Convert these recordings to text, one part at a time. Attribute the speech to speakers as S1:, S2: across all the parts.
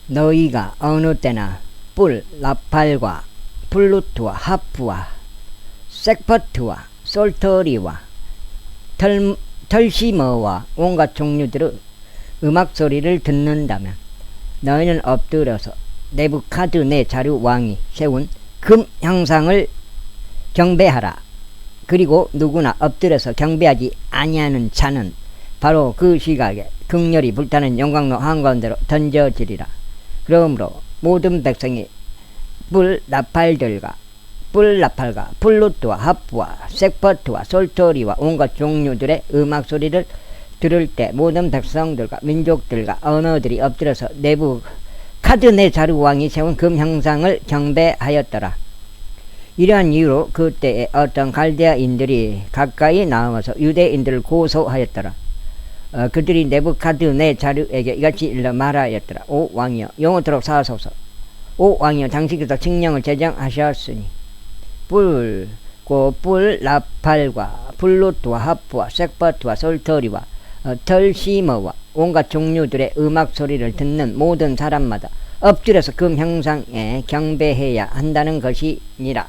S1: 너희가 어느 때나 뿔, 나팔과 플루트와 하프와 색퍼트와 솔터리와 털시머와 온갖 종류들의 음악 소리를 듣는다면 너희는 엎드려서 네부카드네자르 왕이 세운 금 형상을 경배하라. 그리고 누구나 엎드려서 경배하지 아니하는 자는 바로 그 시각에 극렬히 불타는 영광로 한가운데로 던져지리라. 그러므로 모든 백성이 뿔나팔과 플루트와 하프와 색퍼트와 솔토리와 온갖 종류들의 음악 소리를 들을 때 모든 백성들과 민족들과 언어들이 엎드려서 네부카드네자르 왕이 세운 금 형상을 경배하였더라. 이러한 이유로 그때에 어떤 갈대아인들이 가까이 나와서 유대인들을 고소하였더라. 그들이 네부카드네자르에게 이같이 일러 말하였더라. 오 왕이여, 영원토록 사하소서. 오 왕이여, 당신께서 칙령을 제정하셨으니 뿔, 나팔과 플루트와 하프와 색퍼트와 솔터리와 털시머와 온갖 종류들의 음악 소리를 듣는 모든 사람마다 엎드려서 금 형상에 경배해야 한다는 것이니라.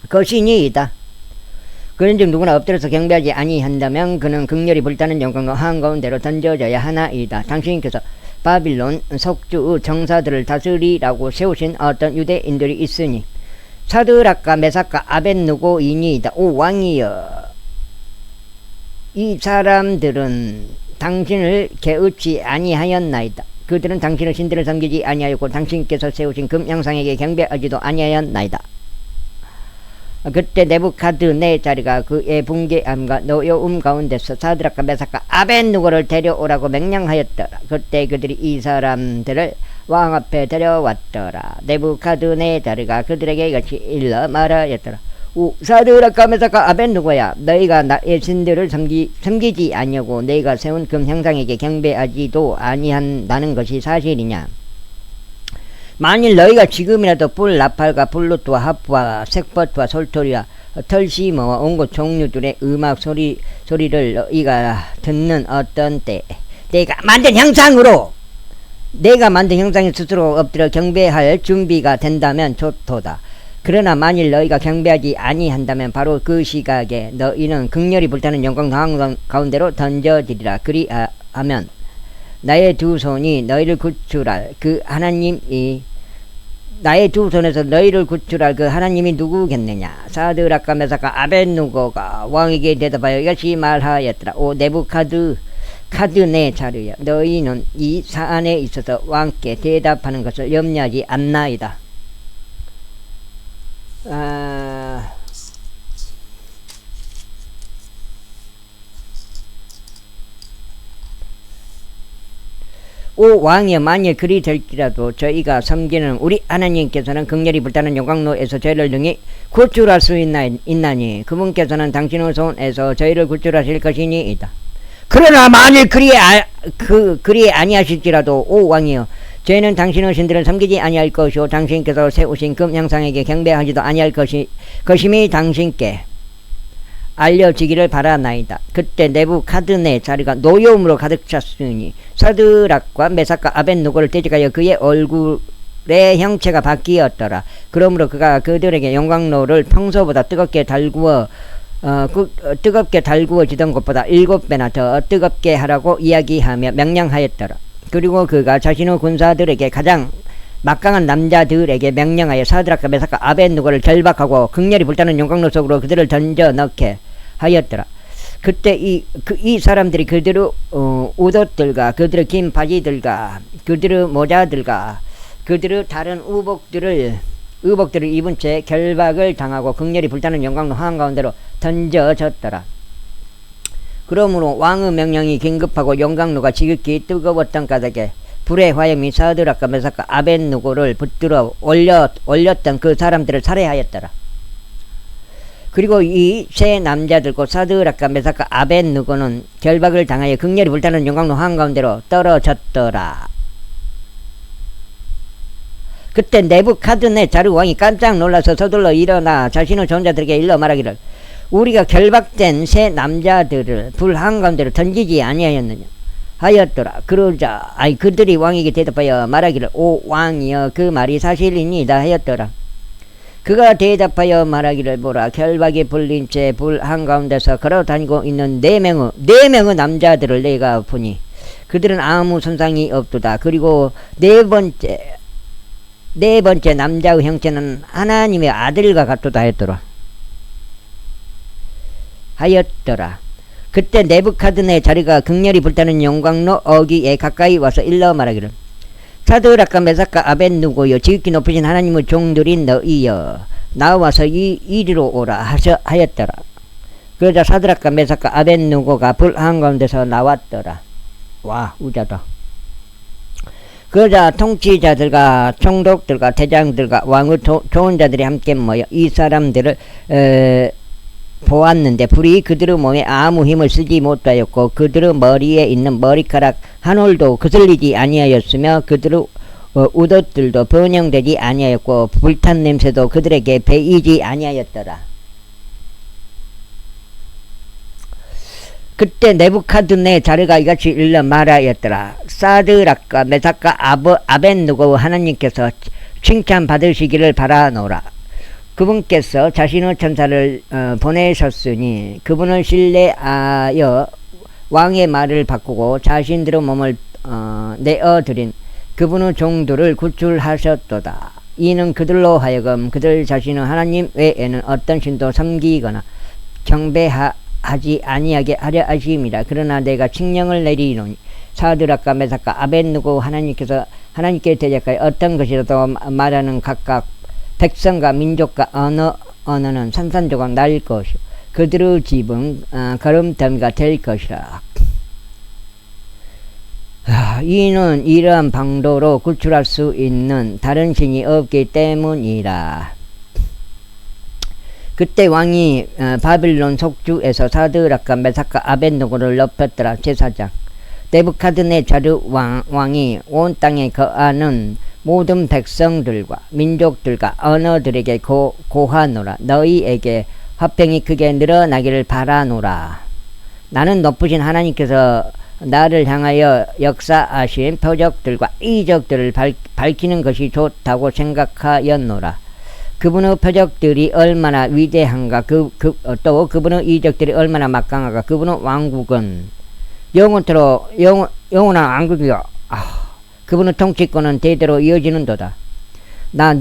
S1: 것이니이다. 그런즉 누구나 엎드려서 경배하지 아니한다면 그는 극렬히 불타는 영광로 한가운데로 던져져야 하나이다. 당신께서 바빌론 속주의 정사들을 다스리라고 세우신 어떤 유대인들이 있으니 사드락과 메삭과 아벳느고이니이다. 오 왕이여, 이 사람들은 당신을 개의치 아니하였나이다. 그들은 당신의 신들을 섬기지 아니하였고 당신께서 세우신 금 형상에게 경배하지도 아니하였나이다. 그때 네부카드네자르가 그의 붕괴함과 노여움 가운데서 사드락과 메삭과 아벳느고를 데려오라고 명령하였더라. 그때 그들이 이 사람들을 왕 앞에 데려왔더라. 네부카드네자르가 그들에게 이같이 일러 말하였더라. 오 사드락과 메삭과 아벳느고야, 너희가 나의 신들을 섬기지 아니하고 너희가 세운 금 형상에게 경배하지도 아니한다는 것이 사실이냐? 만일 너희가 지금이라도 뿔, 나팔과 플루트와 하프와 색퍼트와 솔토리와 털시머와 온갖 종류들의 음악 소리를 너희가 듣는 어떤 때 내가 만든 형상에 스스로 엎드려 경배할 준비가 된다면 좋도다. 그러나 만일 너희가 경배하지 아니한다면 바로 그 시각에 너희는 극렬히 불타는 영광 가운데로 던져지리라. 그리하면 나의 두 손이 너희를 구출할 그 하나님이 나의 두 손에서 너희를 구출할 그 하나님이 누구겠느냐? 사드락과 메삭과 아벳느고가 왕에게 대답하여 이같이 말하였더라. 오 네부카드네자르여, 너희는 이 사안에 있어서 왕께 대답하는 것을 염려하지 않나이다. 오 왕이여, 만일 그리 될지라도 저희가 섬기는 우리 하나님께서는 극렬히 불타는 영광로에서 저희를 능히 구출할 수 있나니 그분께서는 당신의 손에서 저희를 구출하실 것이니이다. 그러나 만일 그리 아니하실지라도 오 왕이여, 저희는 당신의 신들을 섬기지 아니할 것이요 당신께서 세우신 금 형상에게 경배하지도 아니할 것임이 당신께 알려지기를 바라나이다. 그때 네부카드네자르가 노여움으로 가득 찼으니 사드락과 메삭과 아벳느고를 대적하여 그의 얼굴의 형체가 바뀌었더라. 그러므로 그가 그들에게 영광로를 평소보다 뜨겁게 달구어지던 것보다 7배나 더 뜨겁게 하라고 이야기하며 명령하였더라. 그리고 그가 자신의 군사들에게 가장 막강한 남자들에게 명령하여 사드락과 메삭과 아벳느고를 결박하고 극렬히 불타는 영광로 속으로 그들을 던져 넣게 하였더라. 그때 이 사람들이 그들의 옷들과 그들의 긴 바지들과 그들의 모자들과 그들의 다른 의복들을 입은 채 결박을 당하고 극렬히 불타는 영광로 한가운데로 던져졌더라. 그러므로 왕의 명령이 긴급하고 영광로가 지극히 뜨거웠던 까닭에 불의 화염이 사드락과 메삭과 아벳느고를 붙들어 올렸던 그 사람들을 살해하였더라. 그리고 이 세 남자들 곧 사드락과 메삭과 아벳느고는 결박을 당하여 극렬히 불타는 영광로 한가운데로 떨어졌더라. 그때 네부카드네자르 왕이 깜짝 놀라서 서둘러 일어나 자신의 전자들에게 일러 말하기를, 우리가 결박된 세 남자들을 불 한가운데로 던지지 아니하였느냐? 하였더라. 그러자 그들이 왕에게 대답하여 말하기를 오 왕이여 그 말이 사실이니이다 하였더라. 그가 대답하여 말하기를 보라 결박에 불린 채 불 한가운데서 걸어다니고 있는 네 명의 남자들을 내가 보니 그들은 아무 손상이 없도다. 그리고 네 번째 남자의 형체는 하나님의 아들과 같도다 하였더라. 그때 네부카드네 자리가 극렬히 불타는 영광로 어기에 가까이 와서 일러 말하기를 사드락과 메삭과 아벳누고여 지극히 높으신 하나님의 종들인 너희여 나와서 이리로 오라 하였더라. 그러자 사드락과 메삭과 아벳누고가 불 한가운데서 나왔더라. 와 우자다. 그러자 통치자들과 총독들과 대장들과 왕의 좋은 자들이 함께 모여 이 사람들을 보았는데 불이 그들의 몸에 아무 힘을 쓰지 못하였고 그들의 머리에 있는 머리카락 한 올도 거슬리지 아니하였으며 그들의 우옷들도 번영되지 아니하였고 불탄 냄새도 그들에게 배이지 아니하였더라. 그때 네부카드네 자르가 이같이 일러 말하였더라. 사드락과 메삭과 아벳누고 하나님께서 칭찬 받으시기를 바라노라. 그분께서 자신의 천사를 보내셨으니 그분을 신뢰하여 왕의 말을 바꾸고 자신들의 몸을 내어드린 그분의 종들을 구출하셨도다. 이는 그들로 하여금 그들 자신의 하나님 외에는 어떤 신도 섬기거나 경배하지 아니하게 하려 하심이라. 그러나 내가 칙령을 내리노니 사드락과 메삭과 아벳누고 하나님께 대적하여 어떤 것이라도 말하는 각각 백성과 민족과 언어는 산산조각 날 것이요 그들의 집은 걸음더미가 될 것이라. 이는 이러한 방도로 구출할 수 있는 다른 신이 없기 때문이라. 그때 왕이 바빌론 속주에서 사드락과 메삭과 아벳누고를 높였더라. 제사장 네부카드네자르 왕이 온 땅에 거하는 모든 백성들과 민족들과 언어들에게 고하노라. 너희에게 화평이 크게 늘어나기를 바라노라. 나는 높으신 하나님께서 나를 향하여 역사하신 표적들과 이적들을 밝히는 것이 좋다고 생각하였노라. 그분의 표적들이 얼마나 위대한가 또 그분의 이적들이 얼마나 막강한가. 그분의 왕국은 영원한 왕국이요 그분의 통치권은 대대로 이어지는도다. 나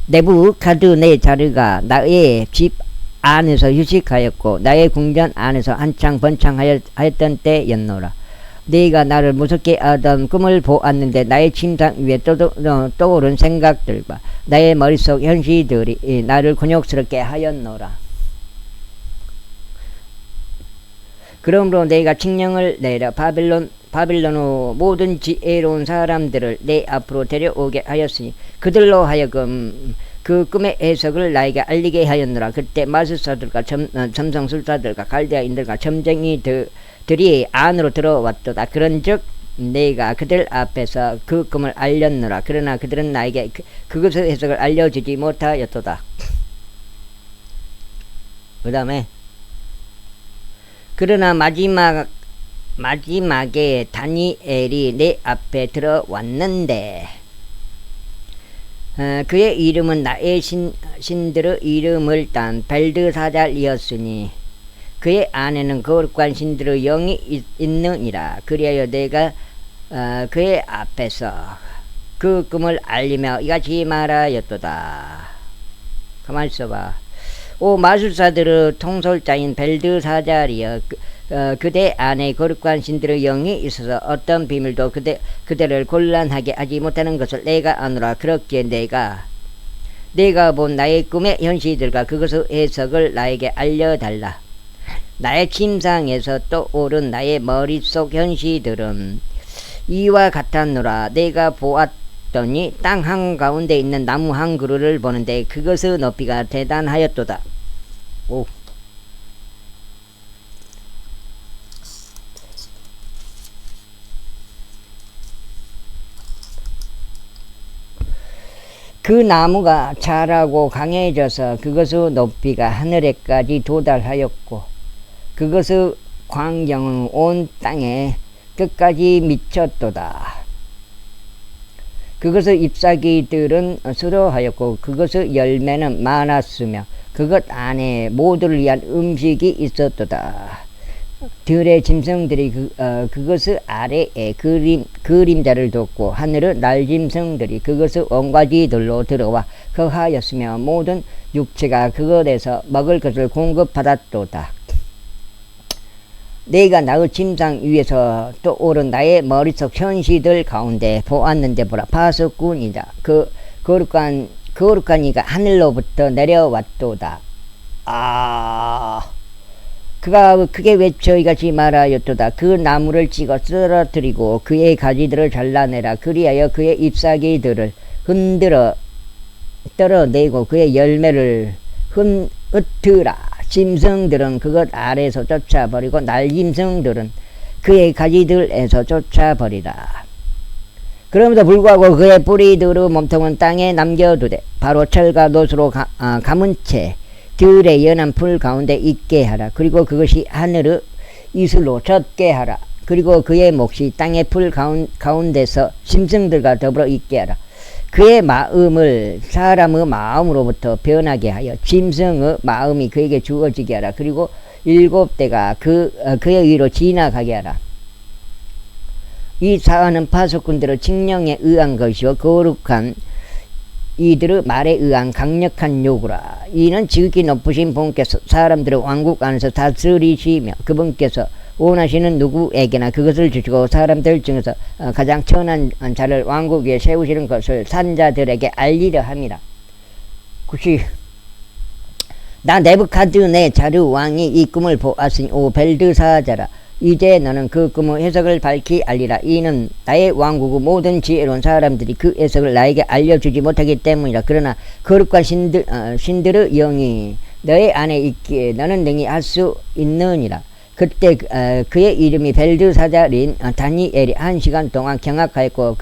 S1: 네부카드네자르가 나의 집 안에서 휴식하였고 나의 궁전 안에서 한창 번창하였던 때였노라. 네가 나를 무섭게 하던 꿈을 보았는데 나의 침상 위에 떠오른 생각들과 나의 머릿속 현시들이 나를 곤욕스럽게 하였노라. 그러므로 내가 칙령을 내려 바빌론의 모든 지혜로운 사람들을 내 앞으로 데려오게 하였으니 그들로 하여금 그 꿈의 해석을 나에게 알리게 하였노라. 그때 마술사들과 점성술사들과 갈대아인들과 점쟁이들이 안으로 들어왔도다. 그런즉 내가 그들 앞에서 그 꿈을 알렸노라. 그러나 그들은 나에게 그것의 해석을 알려주지 못하였도다. 그 다음에 그러나 마지막에 다니엘이 내 앞에 들어왔는데 그의 이름은 나의 신들의 이름을 딴 벨드사잘이었으니 그의 안에는 거룩한 신들의 영이 있느니라. 그리하여 내가 그의 앞에서 그 꿈을 알리며 이같이 말하였도다. 가만히 있어봐. 오 마술사들의 통솔자인 벨드사잘이여 그대 안에 거룩한 신들의 영이 있어서 어떤 비밀도 그대를 곤란하게 하지 못하는 것을 내가 아노라. 그렇기에 내가 본 나의 꿈의 현시들과 그것의 해석을 나에게 알려달라. 나의 침상에서 떠오른 나의 머릿속 현시들은 이와 같았노라. 내가 보았더니 땅 한가운데 있는 나무 한 그루를 보는데 그것의 높이가 대단하였도다. 오. 그 나무가 자라고 강해져서 그것의 높이가 하늘에까지 도달하였고 그것의 광경은 온 땅에 끝까지 미쳤도다. 그것의 잎사귀들은 수려하였고 그것의 열매는 많았으며 그것 안에 모두를 위한 음식이 있었도다. 들의 짐승들이 그것의 아래에 그림자를 뒀고 하늘의 날짐승들이 그것의 원과지들로 들어와 거하였으며 모든 육체가 그것에서 먹을 것을 공급받았도다. 내가 나의 침상 위에서 떠오른 나의 머릿속 현시들 가운데 보았는데 보라, 파수꾼이다. 거룩한 이가 하늘로부터 내려왔도다. 그가 크게 외쳐 이같이 말하였도다. 그 나무를 찍어 쓰러뜨리고 그의 가지들을 잘라내라. 그리하여 그의 잎사귀들을 흔들어 떨어내고 그의 열매를 흩으라. 짐승들은 그것 아래서 쫓아버리고 날짐승들은 그의 가지들에서 쫓아버리라. 그럼에도 불구하고 그의 뿌리들의 몸통은 땅에 남겨두되 바로 철과 놋으로 감은 채 들의 연한 풀 가운데 있게 하라. 그리고 그것이 하늘의 이슬로 젖게 하라. 그리고 그의 몫이 땅의 풀 가운데서 짐승들과 더불어 있게 하라. 그의 마음을 사람의 마음으로부터 변하게 하여 짐승의 마음이 그에게 주어지게 하라. 그리고 7대가 그의 위로 지나가게 하라. 이 사안은 파수꾼들의 칙령에 의한 것이요 거룩한 이들의 말에 의한 강력한 요구라. 이는 지극히 높으신 분께서 사람들의 왕국 안에서 다스리시며 그분께서 원하시는 누구에게나 그것을 주시고 사람들 중에서 가장 천한 자를 왕국 위에 세우시는 것을 산자들에게 알리려 함이라. 90. 나 네부갓네살 왕이 이 꿈을 보았으니 오 벨드사자라. 이제 너는 그 꿈의 해석을 밝히 알리라. 이는 나의 왕국의 모든 지혜로운 사람들이 그 해석을 나에게 알려주지 못하기 때문이라. 그러나 거룩한 신들의 영이 너의 안에 있기에 너는 능히 할 수 있느니라. 그때 그의 이름이 벨드사자린 다니엘이 1시간 동안 경악하였고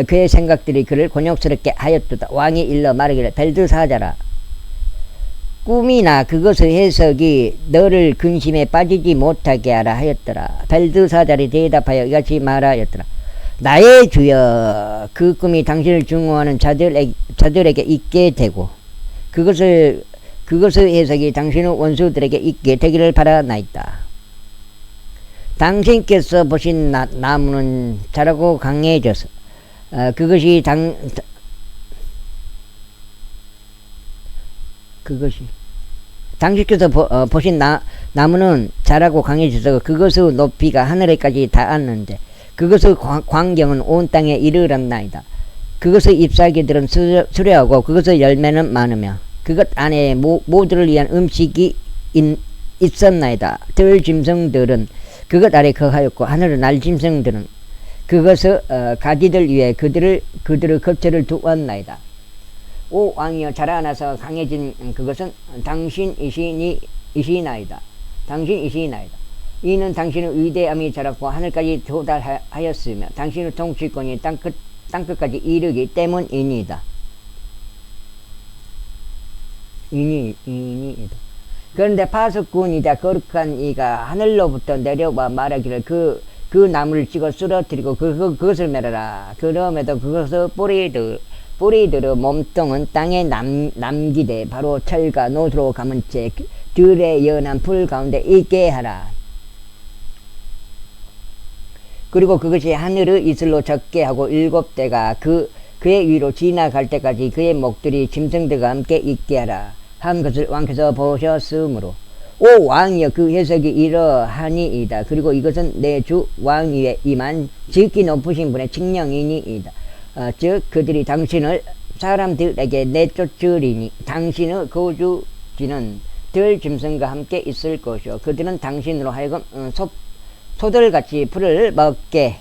S1: 그의 생각들이 그를 곤욕스럽게 하였도다. 왕이 일러 말하기를 벨드사자라, 꿈이나 그것의 해석이 너를 근심에 빠지지 못하게 하라 하였더라. 벨드사자리 대답하여 이같이 말하였더라. 나의 주여, 그 꿈이 당신을 증오하는 자들에게 있게 되고 그것의 해석이 당신의 원수들에게 있게 되기를 바라나이다. 당신께서 보신 나무는 자라고 강해져서 당신께서 보신 나무는 자라고 강해져서 그것의 높이가 하늘에까지 닿았는데 그것의 광경은 온 땅에 이르렀나이다. 그것의 잎사귀들은 수려하고 그것의 열매는 많으며 그것 안에 모두를 위한 음식이 있었나이다. 들짐승들은 그것 아래 거하였고 하늘의 날짐승들은 그것의 가지들 위에 그들의 겉을 두었나이다. 오 왕이여, 자라나서 강해진 그것은 당신이시나이다. 이는 당신의 위대함이 자랐고 하늘까지 도달하였으며 당신의 통치권이 땅끝까지 이르기 때문이니이다. 그런데 파수꾼이다 거룩한 이가 하늘로부터 내려와 말하기를 그 나무를 찍어 쓰러뜨리고 그것을 메라라. 그럼에도 그것의 뿌리들의 몸통은 땅에 남기되 바로 철과 놋으로 감은 채 들의 연한 풀 가운데 있게 하라. 그리고 그것이 하늘의 이슬로 젖게 하고 7대가 그의 위로 지나갈 때까지 그의 목들이 짐승들과 함께 있게 하라 한 것을 왕께서 보셨으므로 오 왕이여, 그 해석이 이러하니이다. 그리고 이것은 내 주 왕 위에 임한 지극히 높으신 분의 칙령이니이다. 즉 그들이 당신을 사람들에게 내쫓으리니 당신의 거주지는 들짐승과 함께 있을 것이요 그들은 당신으로 하여금 소들같이 풀을 먹게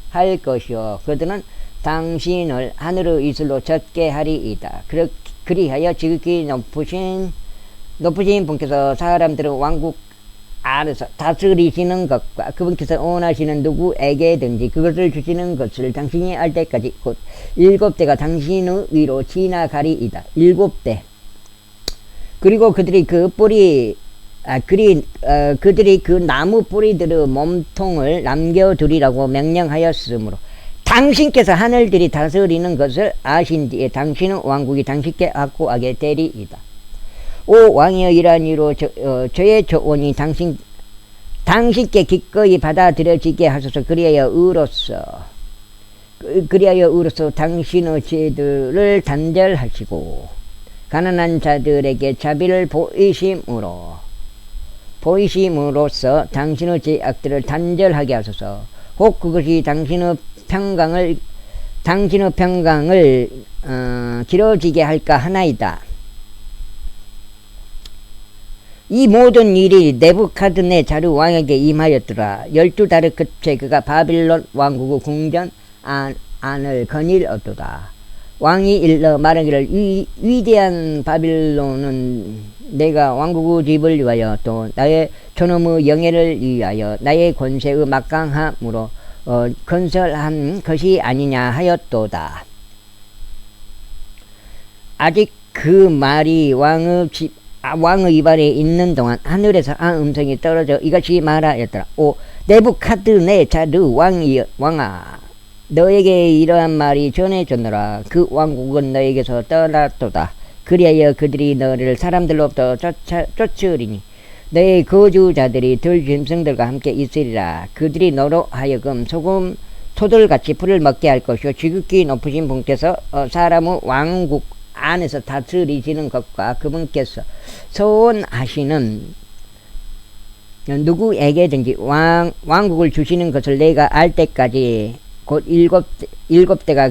S1: 할 것이요 그들은 당신을 하늘의 이슬로 젖게 하리이다. 그리하여 지극히 높으신 분께서 사람들의 왕국 안에서 다스리시는 것과 그분께서 원하시는 누구에게든지 그것을 주시는 것을 당신이 알 때까지 곧 7대가 당신의 위로 지나가리이다. 7대. 그리고 그들이 그 뿌리 그들이 그 나무 뿌리들의 몸통을 남겨두리라고 명령하였으므로 당신께서 하늘들이 다스리는 것을 아신 뒤에 당신은 왕국이 당신께 확고하게 되리이다. 오 왕이여, 이러한 이유로 저의 조언이 당신께 기꺼이 받아들여지게 하소서. 그리하여 의로서 당신의 죄들을 단절하시고 가난한 자들에게 자비를 보이심으로써 당신의 죄악들을 단절하게 하소서. 혹 그것이 당신의 평강을 길어지게 할까 하나이다. 이 모든 일이 네부카드네자르 왕에게 임하였더라. 12달의 끝에 그가 바빌론 왕국의 궁전 안을 거닐었도다. 왕이 일러 말하기를 위대한 바빌론은 내가 왕국의 집을 위하여 또 나의 존엄의 영예를 위하여 나의 권세의 막강함으로 건설한 것이 아니냐 하였도다. 아직 그 말이 왕의 입안에 있는 동안 하늘에서 한 음성이 떨어져 이같이 말하였더라. 오 네부카드네자르 왕아, 너에게 이러한 말이 전해졌노라. 그 왕국은 너에게서 떠났도다. 그리하여 그들이 너를 사람들로부터 쫓으리니 너의 거주자들이 들 짐승들과 함께 있으리라. 그들이 너로 하여금 소들같이 풀을 먹게 할 것이요 지극히 높으신 분께서 사람의 왕국 안에서 다스리시는 것과 그분께서 소원하시는 누구에게든지 왕국을 주시는 것을 내가 알 때까지 곧 일곱 대가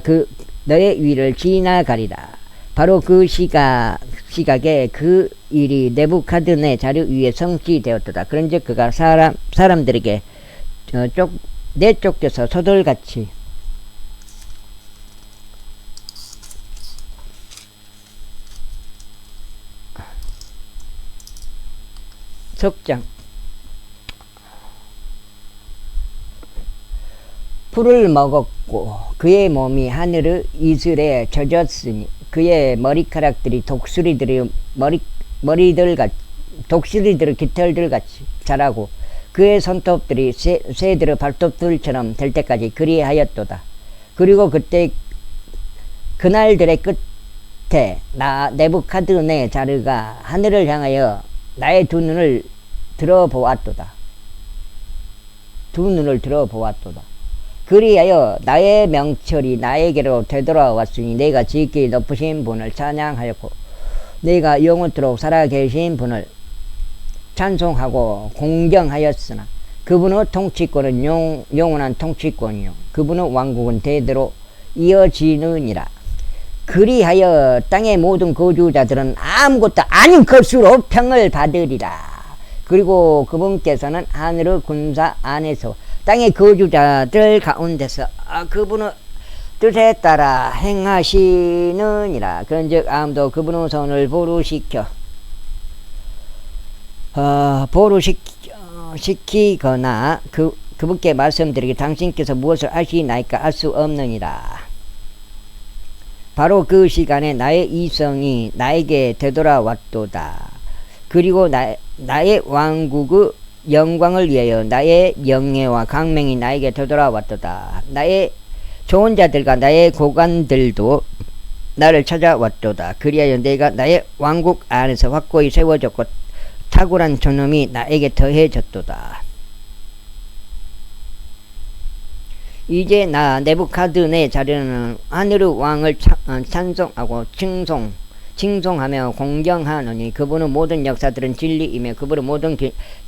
S1: 너의 위를 지나가리라. 바로 그 시각에 그 일이 네부카드네자르 위에 성취되었도다. 그런즉 그가 사람들에게 내쫓겨서 소들같이 석장 풀을 먹었고 그의 몸이 하늘의 이슬에 젖었으니 그의 머리카락들이 독수리들의 깃털들같이 자라고 그의 손톱들이 새들의 발톱들처럼 될 때까지 그리하였도다. 그리고 그날들의 끝에 나 네부카드네자르가 하늘을 향하여 나의 두 눈을 들어보았도다. 그리하여 나의 명철이 나에게로 되돌아왔으니 내가 지극히 높으신 분을 찬양하였고 내가 영원토록 살아계신 분을 찬송하고 공경하였으나 그분의 통치권은 영원한 통치권이요 그분의 왕국은 대대로 이어지느니라. 그리하여 땅의 모든 거주자들은 아무것도 아닌 것으로 평을 받으리라. 그리고 그분께서는 하늘의 군사 안에서 땅의 거주자들 가운데서 그분의 뜻에 따라 행하시느니라. 그런즉 아무도 그분의 손을 보루시키거나 그분께 말씀드리기 당신께서 무엇을 하시나이까 알 수 없느니라. 바로 그 시간에 나의 이성이 나에게 되돌아왔도다. 그리고 나의 왕국의 영광을 위하여 나의 영예와 강명이 나에게 되돌아왔도다. 나의 좋은 자들과 나의 고관들도 나를 찾아왔도다. 그리하여 내가 나의 왕국 안에서 확고히 세워졌고 탁월한 존엄이 나에게 더해졌도다. 이제 나 네부카드네자르는 하늘의 왕을 찬송하고 칭송하며 공경하노니 그분의 모든 역사들은 진리이며 그분의 모든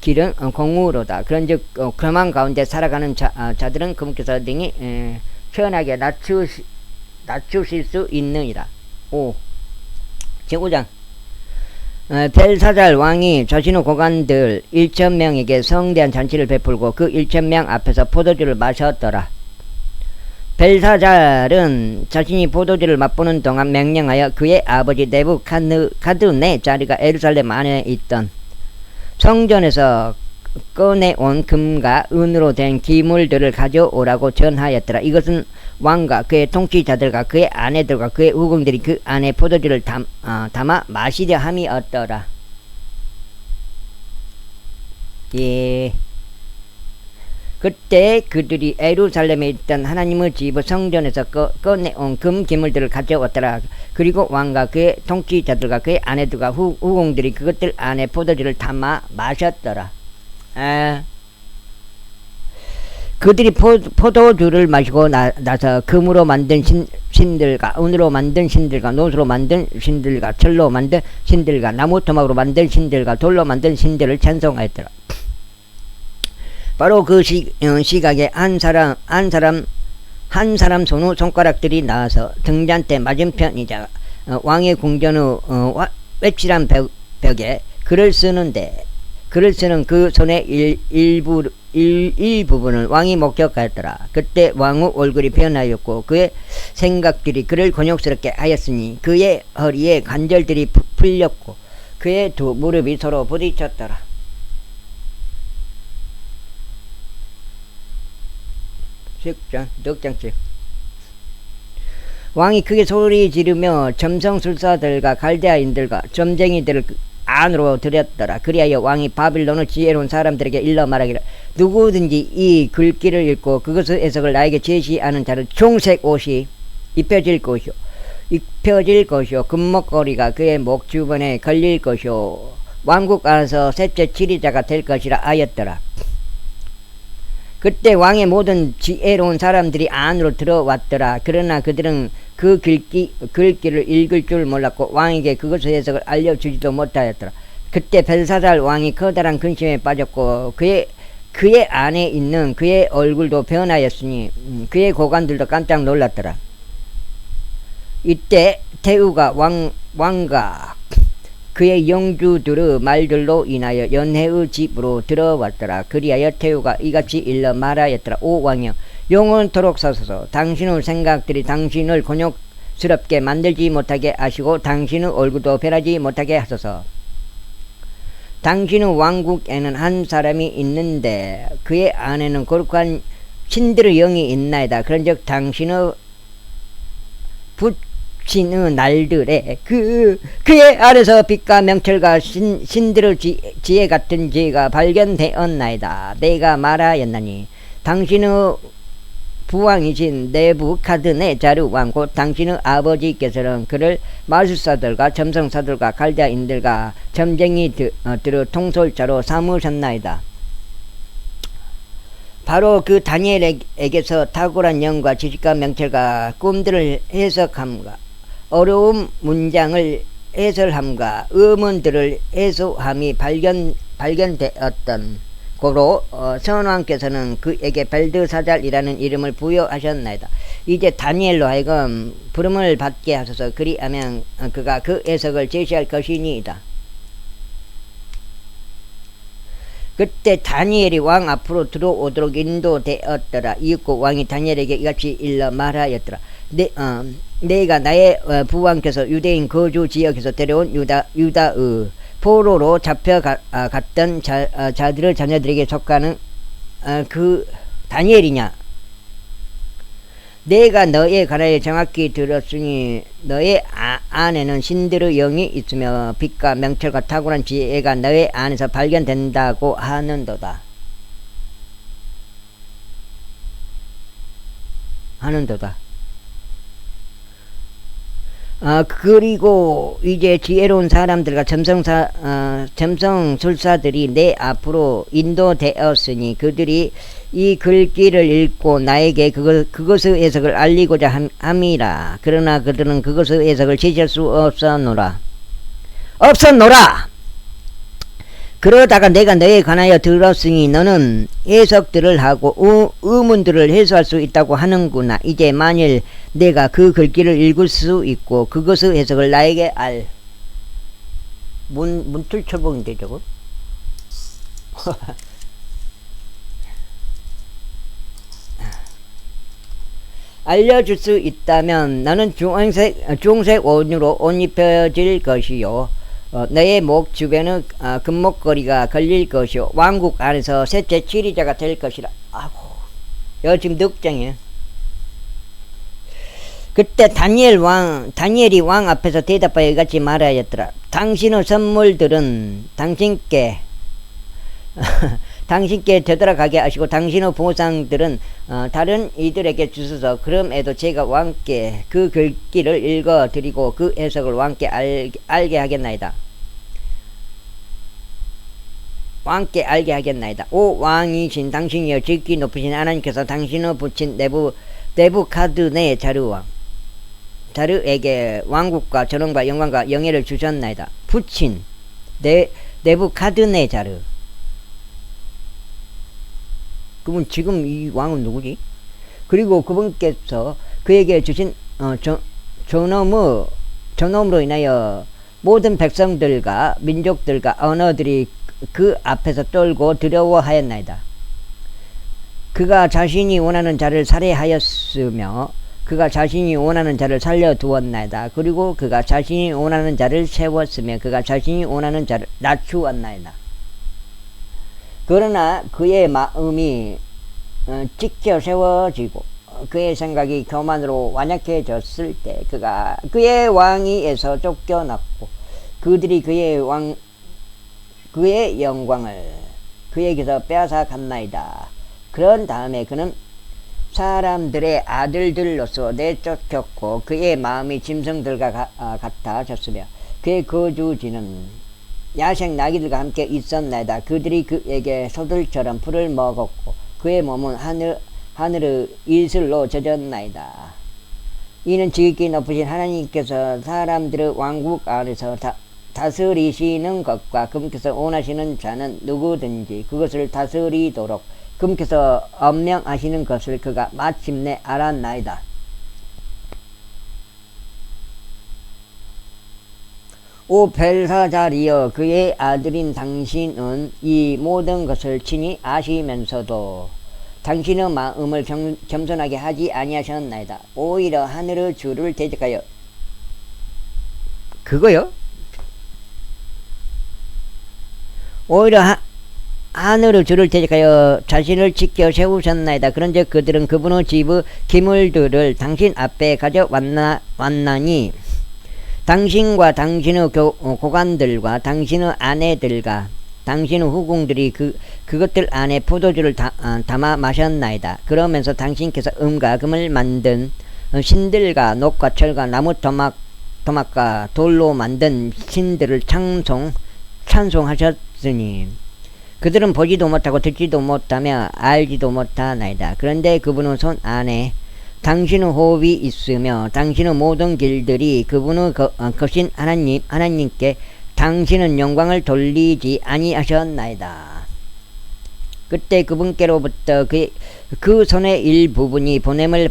S1: 길은 공의로다. 그런즉 그만 가운데 살아가는 자들은 그분께서 능히 편하게 낮추실 수 있느니라. 제5장 벨사잘 왕이 자신의 고관들 1,000명에게 성대한 잔치를 베풀고 그 1,000명 앞에서 포도주를 마셨더라. 벨사잘은 자신이 포도주를 맛보는 동안 명령하여 그의 아버지 네부카드네자르가 예루살렘 안에 있던 성전에서 꺼내온 금과 은으로 된 기물들을 가져오라고 전하였더라. 이것은 왕과 그의 통치자들과 그의 아내들과 그의 후궁들이 그 안에 포도주를 담아 마시려 함이었더라. 예. 그때 그들이 예루살렘에 있던 하나님의 집 성전에서 꺼내온 금 기물들을 가져왔더라. 그리고 왕과 그의 통치자들과 그의 아내들과 후궁들이 그것들 안에 포도주를 담아 마셨더라. 그들이 포도주를 마시고 나서 금으로 만든 신들과 은으로 만든 신들과 노수로 만든 신들과 철로 만든 신들과 나무 토막으로 만든 신들과 돌로 만든 신들을 찬송하였더라. 바로 그 시각에 한 사람 손우 손가락들이 나와서 등잔대 맞은편이자 왕의 궁전의 외칠한 벽에 글을 쓰는 그 손의 일부분을 왕이 목격하였더라. 그때 왕의 얼굴이 변하였고 그의 생각들이 그를 곤욕스럽게 하였으니 그의 허리에 관절들이 풀렸고 그의 두 무릎이 서로 부딪혔더라. 10장, 넉 장씩. 왕이 크게 소리 지르며 점성술사들과 갈대아인들과 점쟁이들을 안으로 들였더라. 그리하여 왕이 바빌론의 지혜로운 사람들에게 일러 말하기를 누구든지 이 글귀를 읽고 그것의 해석을 나에게 제시하는 자는 종색 옷이 입혀질 것이요 금목걸이가 그의 목 주변에 걸릴 것이요 왕국 안에서 셋째 지리자가 될 것이라 하였더라. 그때 왕의 모든 지혜로운 사람들이 안으로 들어왔더라. 그러나 그들은 그 글귀를 읽을 줄 몰랐고 왕에게 그것의 해석을 알려주지도 못하였더라. 그때 벨사살 왕이 커다란 근심에 빠졌고 그의 안에 있는 그의 얼굴도 변하였으니 그의 고관들도 깜짝 놀랐더라. 이때 태우가 왕과 그의 영주들의 말들로 인하여 연회의 집으로 들어왔더라. 그리하여 태우가 이같이 일러 말하였더라. 오 왕이여, 영원토록 사소서. 당신의 생각들이 당신을 곤욕스럽게 만들지 못하게 하시고 당신의 얼굴도 변하지 못하게 하소서. 당신의 왕국에는 한 사람이 있는데 그의 안에는 거룩한 신들의 영이 있나이다. 그런즉 당신의 신의 날들에 그의 안에서 빛과 명철과 신들의 지혜 같은 지혜가 발견되었나이다. 내가 말하였나니 당신의 부왕이신 네부카드네자르 왕 곧 당신의 아버지께서는 그를 마술사들과 점성사들과 갈대아인들과 점쟁이들의 통솔자로 삼으셨나이다. 바로 그 다니엘에게서 탁월한 영과 지식과 명철과 꿈들을 해석함과 어려운 문장을 해설함과 의문들을 해소함이 발견되었던 고로 선왕께서는 그에게 벨드사잘이라는 이름을 부여하셨나이다. 이제 다니엘로 하여금 부름을 받게 하소서. 그리하면 그가 그 해석을 제시할 것이니이다. 그때 다니엘이 왕 앞으로 들어오도록 인도되었더라. 이윽고 왕이 다니엘에게 이같이 일러 말하였더라. 내가 나의 부왕께서 유대인 거주 지역에서 데려온 유다의 포로로 잡혀갔던 자들의 자녀들에게 속하는 그 다니엘이냐? 내가 너의 관하에 정확히 들었으니 너의 안에는 신들의 영이 있으며 빛과 명철과 탁월한 지혜가 너의 안에서 발견된다고 하는도다. 그리고 이제 지혜로운 사람들과 점성술사들이 내 앞으로 인도되었으니 그들이 이 글귀를 읽고 나에게 그것의 해석을 알리고자 함이라. 그러나 그들은 그것의 해석을 제시할 수 없었노라. 그러다가 내가 너에 관하여 들었으니 너는 해석들을 하고 의문들을 해소할 수 있다고 하는구나. 이제 만일 내가 그 글귀를 읽을 수 있고 그것의 해석을 나에게 문틀철봉인데 저거? 알려줄 수 있다면 너는 중색 옷으로 옷 입혀질 것이요 너의 목 주변의 금목걸이가 걸릴 것이요 왕국 안에서 셋째 지리자가 될 것이라. 여기 지금 넉장이에요. 그때 다니엘이 왕 앞에서 대답하여 이같이 말하였더라. 당신의 선물들은 당신께 당신께 되돌아가게 하시고 당신의 보상들은 다른 이들에게 주소서. 그럼에도 제가 왕께 그 글귀를 읽어드리고 그 해석을 왕께 알게 하겠나이다. 왕께 알게 하겠나이다. 오 왕이신 당신이여 지극히 높으신 하나님께서 당신의 붙인 네부카드네 자르에게 왕국과 전능과 영광과 영예를 주셨나이다. 붙인 네부카드네 자르. 그분 지금 이 왕은 누구지? 그리고 그분께서 그에게 주신 존엄으로 인하여 모든 백성들과 민족들과 언어들이 그 앞에서 떨고 두려워하였나이다. 그가 자신이 원하는 자를 살해하였으며 그가 자신이 원하는 자를 살려두었나이다. 그리고 그가 자신이 원하는 자를 세웠으며 그가 자신이 원하는 자를 낮추었나이다. 그러나 그의 마음이 찢겨 세워지고 그의 생각이 교만으로 완약해졌을 때 그가 그의 왕위에서 쫓겨났고 그들이 그의 영광을 그에게서 빼앗아 갔나이다. 그런 다음에 그는 사람들의 아들들로서 내쫓겼고 그의 마음이 짐승들과 같아졌으며 그의 거주지는 야생 나귀들과 함께 있었나이다. 그들이 그에게 소들처럼 풀을 먹었고 그의 몸은 하늘의 이슬로 젖었나이다. 이는 지극히 높으신 하나님께서 사람들의 왕국 안에서 다스리시는 것과 그분께서 원하시는 자는 누구든지 그것을 다스리도록 그분께서 엄명하시는 것을 그가 마침내 알았나이다. 오 벨사자리여 그의 아들인 당신은 이 모든 것을 친히 아시면서도 당신의 마음을 겸손하게 하지 아니하셨나이다. 오히려 하늘의 주를 대적하여 그거요? 오히려 하늘의 주를 대적하여 자신을 지켜 세우셨나이다. 그런즉 그들은 그분의 집의 기물들을 당신 앞에 가져왔나니 당신과 당신의 고관들과 당신의 아내들과 당신의 후궁들이 그것들 안에 포도주를 담아 마셨나이다. 그러면서 당신께서 음과 금을 만든 신들과 녹과 철과 나무 토막과 돌로 만든 신들을 찬송하셨으니 그들은 보지도 못하고 듣지도 못하며 알지도 못하나이다. 그런데 그분의 손 안에 당신의 호흡이 있으며 당신의 모든 길들이 그분의 거신 하나님께 당신은 영광을 돌리지 아니하셨나이다. 그때 그분께로부터 그 손의 일부분이 보냄을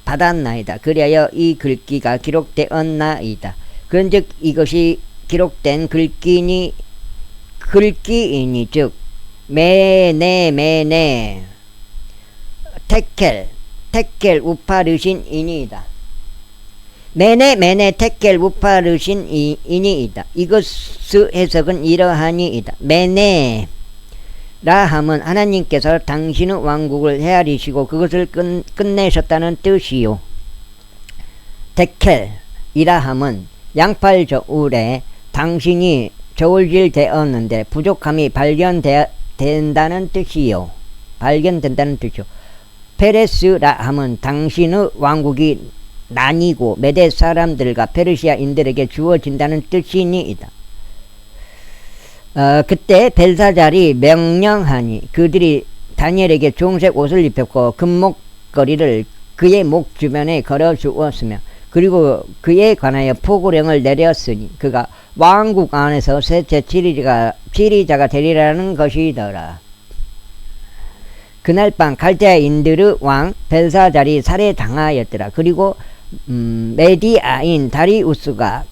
S1: 받았나이다. 그리하여 이 글귀가 기록되었나이다. 그런즉 이것이 기록된 글귀이니 즉 메네 테켈 우파르신이니이다. 메네 테켈 우파르신이니이다. 이것의 해석은 이러하니이다. 메네라 함은 하나님께서 당신의 왕국을 헤아리시고 그것을 끝내셨다는 뜻이요. 테켈이라 함은 양팔 저울에 당신이 저울질 되었는데 부족함이 발견된다는 뜻이요. 페레스라 함은 당신의 왕국이 나뉘고 메대 사람들과 페르시아인들에게 주어진다는 뜻이니이다. 그때 벨사잘이 명령하니 그들이 다니엘에게 주홍색 옷을 입혔고 금목걸이를 그의 목 주변에 걸어 주었으며 그리고 그에 관하여 포고령을 내렸으니 그가 왕국 안에서 셋째 지리자가 되리라는 것이더라. 그날 밤 갈대아인들의 왕 벨사잘이 살해당하였더라. 그리고 메디아인 다리우스가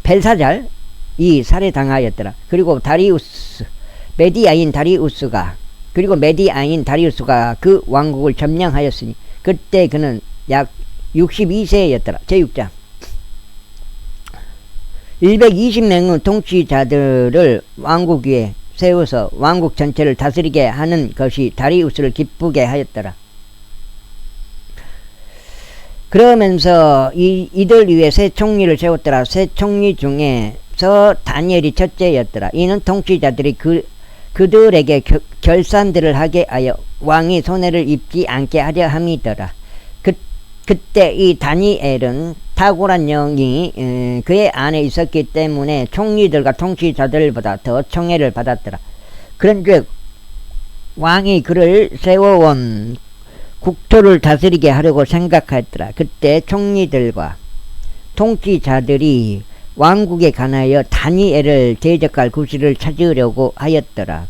S1: 벨사잘이 살해당하였더라. 그리고 메디아인 다리우스가 그 왕국을 점령하였으니 그때 그는 약 62세였더라. 제6장 120명의 통치자들을 왕국 위에 세워서 왕국 전체를 다스리게 하는 것이 다리우스를 기쁘게 하였더라. 그러면서 이들 위에 세 총리를 세웠더라. 세 총리 중에서 다니엘이 첫째였더라. 이는 통치자들이 그들에게 결산들을 하게 하여 왕이 손해를 입지 않게 하려 함이더라. 그때 이 다니엘은 탁월한 영이 그의 안에 있었기 때문에 총리들과 통치자들보다 더 청애를 받았더라. 그런즉 왕이 그를 세워온 국토를 다스리게 하려고 생각하였더라. 그때 총리들과 통치자들이 왕국에 관하여 다니엘을 대적할 구실을 찾으려고 하였더라.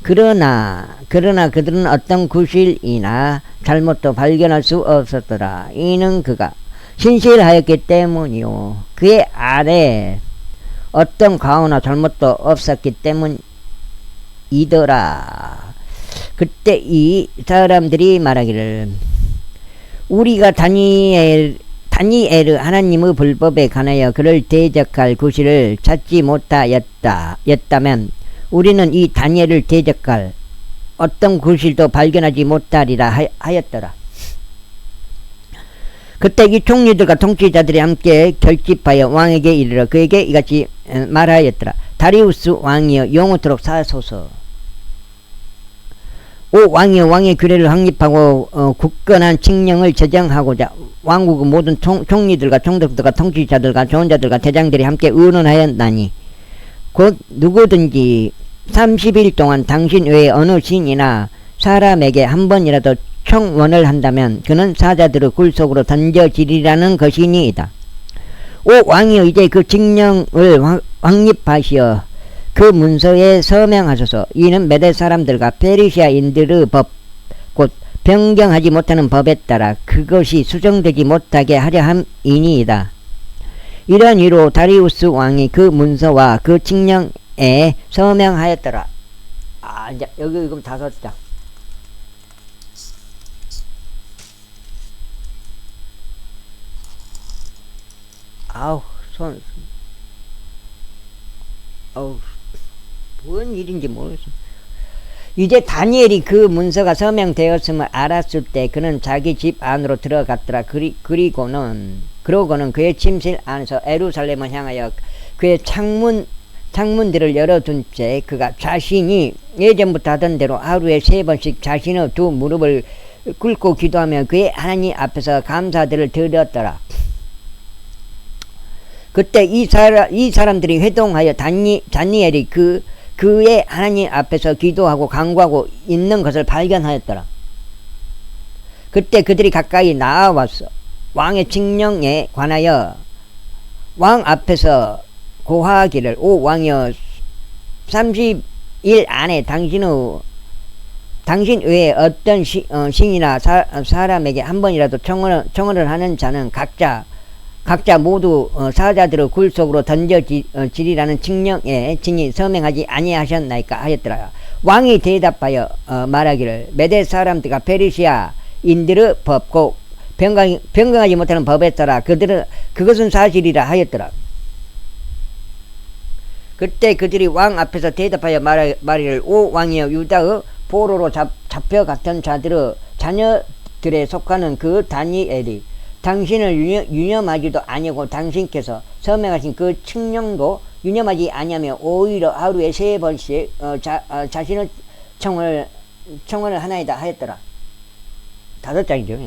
S1: 그러나 그들은 어떤 구실이나 잘못도 발견할 수 없었더라. 이는 그가 신실하였기 때문이요, 그의 아래 어떤 과오나 잘못도 없었기 때문이더라. 그때 이 사람들이 말하기를, 우리가 다니엘 하나님의 불법에 관하여 그를 대적할 구실을 찾지 못하였다면 우리는 이 다니엘을 대적할 어떤 구실도 발견하지 못하리라 하였더라. 그때 이 총리들과 통치자들이 함께 결집하여 왕에게 이르러 그에게 이같이 말하였더라. 다리우스 왕이여, 영원토록 사소서. 오 왕이여, 왕의 규례를 확립하고 굳건한 칙령을 제정하고자 왕국의 모든 총리들과 총독들과 통치자들과 조언자들과 대장들이 함께 의논하였나니, 곧 누구든지 30일 동안 당신 외에 어느 신이나 사람에게 한 번이라도 청원을 한다면 그는 사자들의 굴 속으로 던져지리라는 것이니이다. 오 왕이여, 이제 그 칙령을 확립하시어 그 문서에 서명하소서. 이는 메대 사람들과 페르시아인들의 법, 곧 변경하지 못하는 법에 따라 그것이 수정되지 못하게 하려 함이니이다. 이런 이유로 다리우스 왕이 그 문서와 그 칙령에 서명하였더라. 이제 여기 그럼 5장. 뭔 일인지 모르겠어. 이제 다니엘이 그 문서가 서명되었음을 알았을 때 그는 자기 집 안으로 들어갔더라. 그러고는 그의 침실 안에서 예루살렘을 향하여 그의 창문들을 열어둔 채 그가 자신이 예전부터 하던 대로 하루에 3번씩 자신의 2 무릎을 꿇고 기도하며 그의 하나님 앞에서 감사들을 드렸더라. 그때 이 사람들이 회동하여 다니엘이 그의 하나님 앞에서 기도하고 간구하고 있는 것을 발견하였더라. 그때 그들이 가까이 나와왔어. 왕의 칙령에 관하여 왕 앞에서 고하기를, 오 왕이여, 30일 안에 당신 외에 어떤 신이나 사람에게 한 번이라도 청원을 하는 자는 각자 모두 사자들의 굴 속으로 던져지리라는 칙령에 친히 서명하지 아니하셨나이까 하였더라. 왕이 대답하여 말하기를, 메대 사람들과 페르시아인들의 법, 곧 변경하지 못하는 법에 따라 그것은 사실이라 하였더라. 그때 그들이 왕 앞에서 대답하여 말하기를, 오 왕이여, 유다의 포로로 잡혀갔던 자들의 자녀들에 속하는 그 다니엘이 당신을 유념하지도 아니고 당신께서 서명하신 그 칙령도 유념하지 아니하며 오히려 하루에 3번씩 자신의 청원을 하나이다 하였더라. 5장이죠.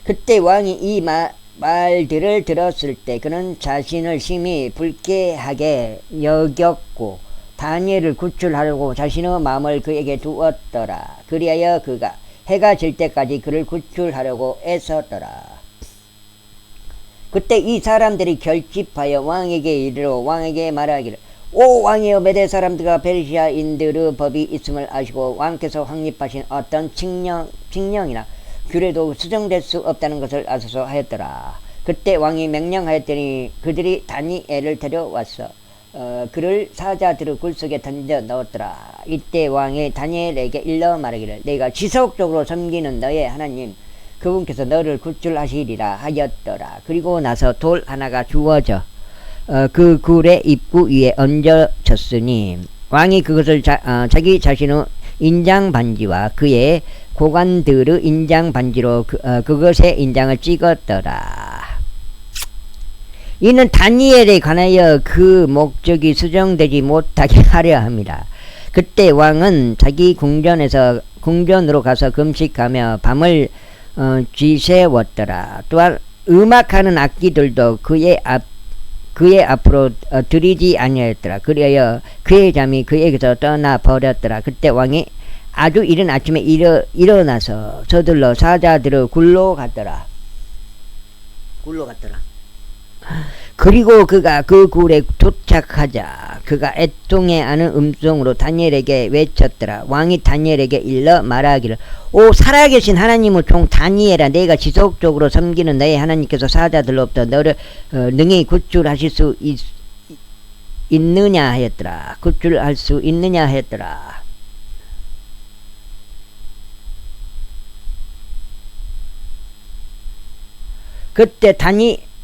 S1: 그때 왕이 이 말들을 들었을 때 그는 자신을 심히 불쾌하게 여겼고 다니엘을 구출하려고 자신의 마음을 그에게 두었더라. 그리하여 그가 해가 질 때까지 그를 구출하려고 애썼더라. 그때 이 사람들이 결집하여 왕에게 이르러 왕에게 말하기를, 오 왕이여, 메대 사람들과 페르시아인들의 법이 있음을 아시고 왕께서 확립하신 어떤 칙령이나 규례도 수정될 수 없다는 것을 아소서 하였더라. 그때 왕이 명령하였더니 그들이 다니엘을 데려왔어 그를 사자들의 굴 속에 던져 넣었더라. 이때 왕이 다니엘에게 일러 말하기를, 내가 지속적으로 섬기는 너의 하나님 그분께서 너를 구출하시리라 하였더라. 그리고 나서 돌 하나가 주어져 그 굴의 입구 위에 얹어졌으니 왕이 그것을 자기 자신의 인장 반지와 그의 고관들의 인장 반지로 그것의 인장을 찍었더라. 이는 다니엘에 관하여 그 목적이 수정되지 못하게 하려 합니다. 그때 왕은 자기 궁전으로 가서 금식하며 밤을 쥐세웠더라. 또한 음악하는 악기들도 그의 앞으로 들이지 아니하였더라. 그리하여 그의 잠이 그에게서 떠나 버렸더라. 그때 왕이 아주 이른 아침에 일어나서 서둘러 사자들의 굴로 갔더라. 그리고 그가 그 굴에 도착하자 그가 애통해 하는 음성으로 다니엘에게 외쳤더라. 왕이 다니엘에게 일러 말하기를, 오 살아계신 하나님의 종 다니엘아, 내가 지속적으로 섬기는 너의 하나님께서 사자들로부터 너를 능히 구출하실 수 있느냐 하였더라. 구출할 수 있느냐 하였더라. 그때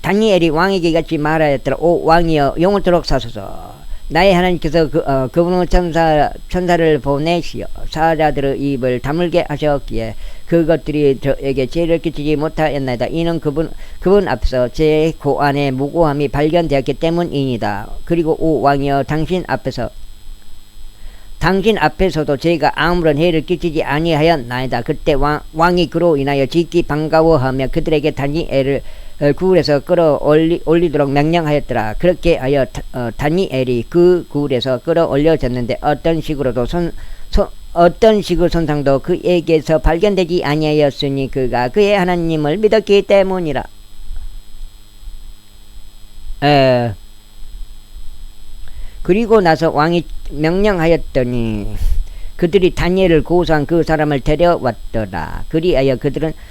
S1: 다니엘이 왕에게 이같이 말하였더라. 오 왕이여, 영원토록 사소서. 나의 하나님께서 그분의 천사를 보내시어 사자들의 입을 다물게 하셨기에 그것들이 저에게 죄를 끼치지 못하였나이다. 이는 그분 앞에서 제 고안의 무고함이 발견되었기 때문이니다. 그리고 오 왕이여, 당신 앞에서도 제가 아무런 해를 끼치지 아니하였나이다. 그때 왕이 그로 인하여 지극히 반가워하며 그들에게 다니엘을 굴에서 끌어올리도록 명령하였더라. 그렇게 하여 다니엘이 그 굴에서 끌어올려졌는데 어떤 식으로 손상도 그에게서 발견되지 아니하였으니 그가 그의 하나님을 믿었기 때문이라. 그리고 나서 왕이 명령하였더니 그들이 다니엘을 고소한 그 사람을 데려왔더라. 그리하여 그들은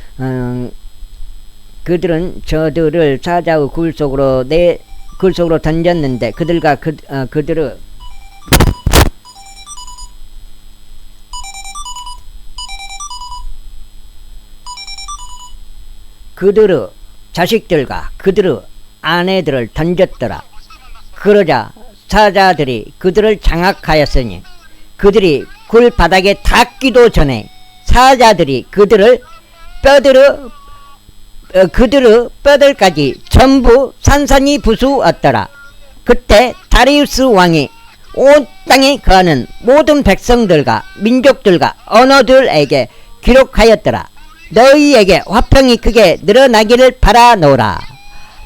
S1: 저들을 사자의 굴 속으로 던졌는데 그들의 자식들과 그들의 아내들을 던졌더라. 그러자 사자들이 그들을 장악하였으니 그들이 굴 바닥에 닿기도 전에 사자들이 그들의 뼈들까지 전부 산산이 부수었더라. 그때 다리우스 왕이 온 땅에 거하는 모든 백성들과 민족들과 언어들에게 기록하였더라. 너희에게 화평이 크게 늘어나기를 바라노라.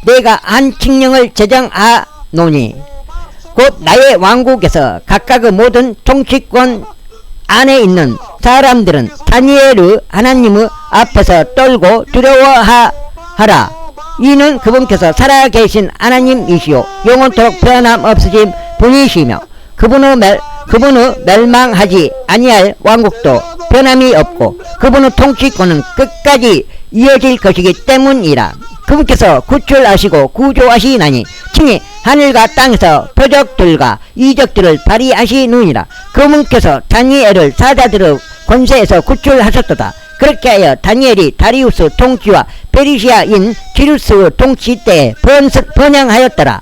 S1: 내가 한 칙령을 제정하노니 곧 나의 왕국에서 각각의 모든 통치권 안에 있는 사람들은 다니엘의 하나님의 앞에서 떨고 두려워하라. 이는 그분께서 살아계신 하나님이시오 영원토록 변함없으신 분이시며 그분의 멸망하지 아니할 왕국도 변함이 없고 그분의 통치권은 끝까지 이어질 것이기 때문이라. 그분께서 구출하시고 구조하시나니 친히 하늘과 땅에서 표적들과 이적들을 발휘하시느니라. 그분께서 다니엘을 사자들의 권세에서 구출하셨도다. 그렇게 하여 다니엘이 다리우스 통치와 페르시아인 기루스의 통치 때에 번영하였더라.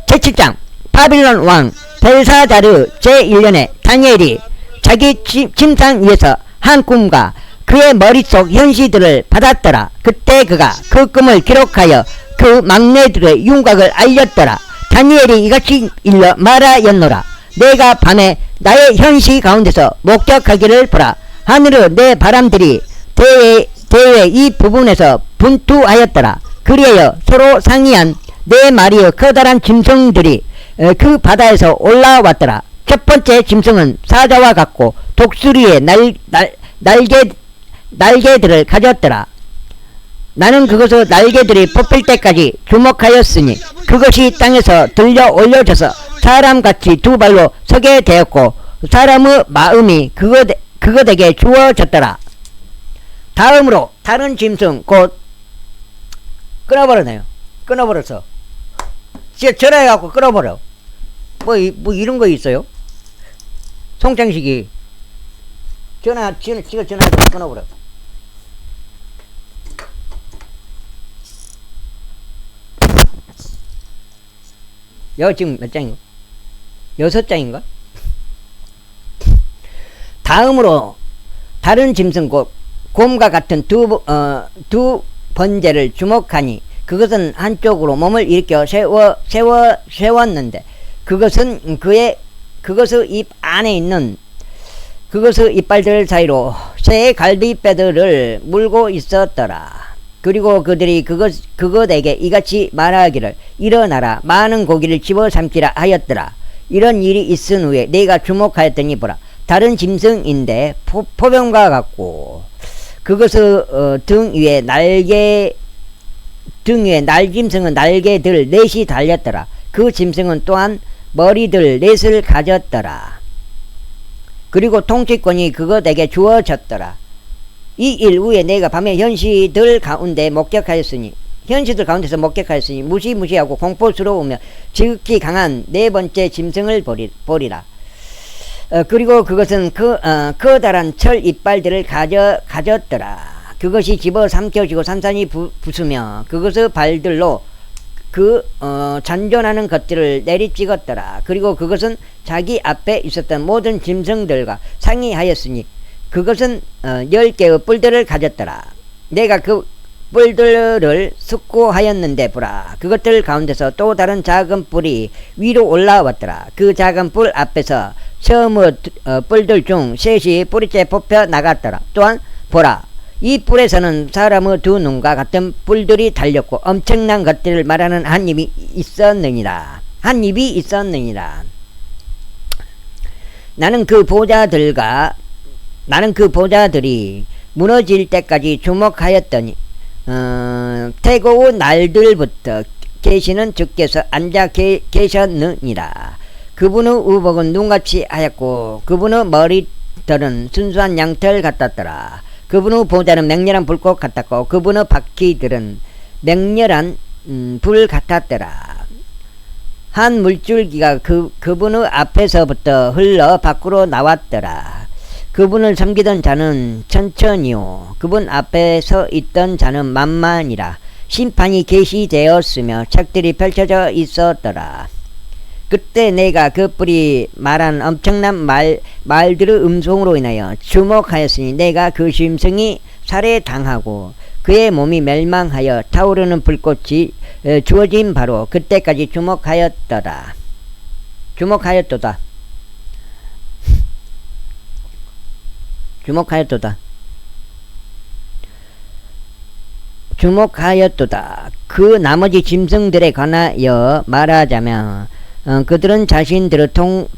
S1: 제7장 바빌론 왕 벨사자르 제1년에 다니엘이 자기 침상 위에서 한 꿈과 그의 머릿속 현시들을 받았더라. 그때 그가 그 꿈을 기록하여 그 막내들의 윤곽을 알렸더라. 다니엘이 이같이 일러 말하였노라. 내가 밤에 나의 현시 가운데서 목격하기를 보라. 하늘의 내 바람들이 대회 이 부분에서 분투하였더라. 그리하여 서로 상이한 네 마리의 커다란 짐승들이 그 바다에서 올라왔더라. 첫 번째 짐승은 사자와 같고 독수리의 날개들을 가졌더라. 나는 그것의 날개들이 뽑힐 때까지 주목하였으니 그것이 땅에서 들려 올려져서 사람같이 두 발로 서게 되었고 사람의 마음이 그것에게 주어졌더라. 다음으로 다른 짐승 곧 끊어버렸네요. 끊어버렸어. 전화해갖고 끊어버려. 뭐 이런 거 있어요? 송창식이 지가 전화해서 끊어버려. 지금 몇 장인가? 6장인가? 다음으로 다른 짐승 곰과 같은 두 번제를 주목하니 그것은 한쪽으로 몸을 일으켜 세웠는데 그것은 그것의 입 안에 있는 그것의 이빨들 사이로 새의 갈비뼈들을 물고 있었더라. 그리고 그들이 그것에게 이같이 말하기를 일어나라 많은 고기를 집어삼키라 하였더라. 이런 일이 있은 후에 내가 주목하였더니 보라 다른 짐승인데 포병과 같고 그것의 등 위에 날짐승은 날개들 넷이 달렸더라. 그 짐승은 또한 머리들 넷을 가졌더라. 그리고 통치권이 그것에게 주어졌더라. 이 일 후에 내가 밤에 현시들 가운데서 목격하였으니 무시무시하고 공포스러우며 지극히 강한 네 번째 짐승을 보리라. 그리고 그것은 커다란 철 이빨들을 가졌더라. 그것이 집어삼켜지고 산산이 부수며 그것의 발들로 잔존하는 것들을 내리찍었더라. 그리고 그것은 자기 앞에 있었던 모든 짐승들과 상의하였으니 그것은 10개의 뿔들을 가졌더라. 내가 그 뿔들을 숙고하였는데 보라 그것들 가운데서 또 다른 작은 뿔이 위로 올라왔더라. 그 작은 뿔 앞에서 처음의 뿔들 중 셋이 뿌리째 뽑혀 나갔더라. 또한 보라 이 뿔에서는 사람의 두 눈과 같은 뿔들이 달렸고 엄청난 것들을 말하는 한 입이 있었느니라. 나는 그 보좌들이 무너질 때까지 주목하였더니 태고의 날들부터 계시는 주께서 앉아 계셨느니라. 그분의 우복은 눈같이 하얗고 그분의 머리털은 순수한 양털 같았더라. 그분의 보좌는 맹렬한 불꽃 같았고 그분의 바퀴들은 맹렬한 불 같았더라. 한 물줄기가 그분의 앞에서부터 흘러 밖으로 나왔더라. 그분을 섬기던 자는 천천히요 그분 앞에 서 있던 자는 만만이라. 심판이 계시되었으며 책들이 펼쳐져 있었더라. 그때 내가 그 뿔이 말한 엄청난 말들의 음성으로 인하여 주목하였으니 내가 그 짐승이 살해당하고 그의 몸이 멸망하여 타오르는 불꽃이 주어진 바로 그때까지 주목하였도다. 그 나머지 짐승들에 관하여 말하자면 그들은 자신들의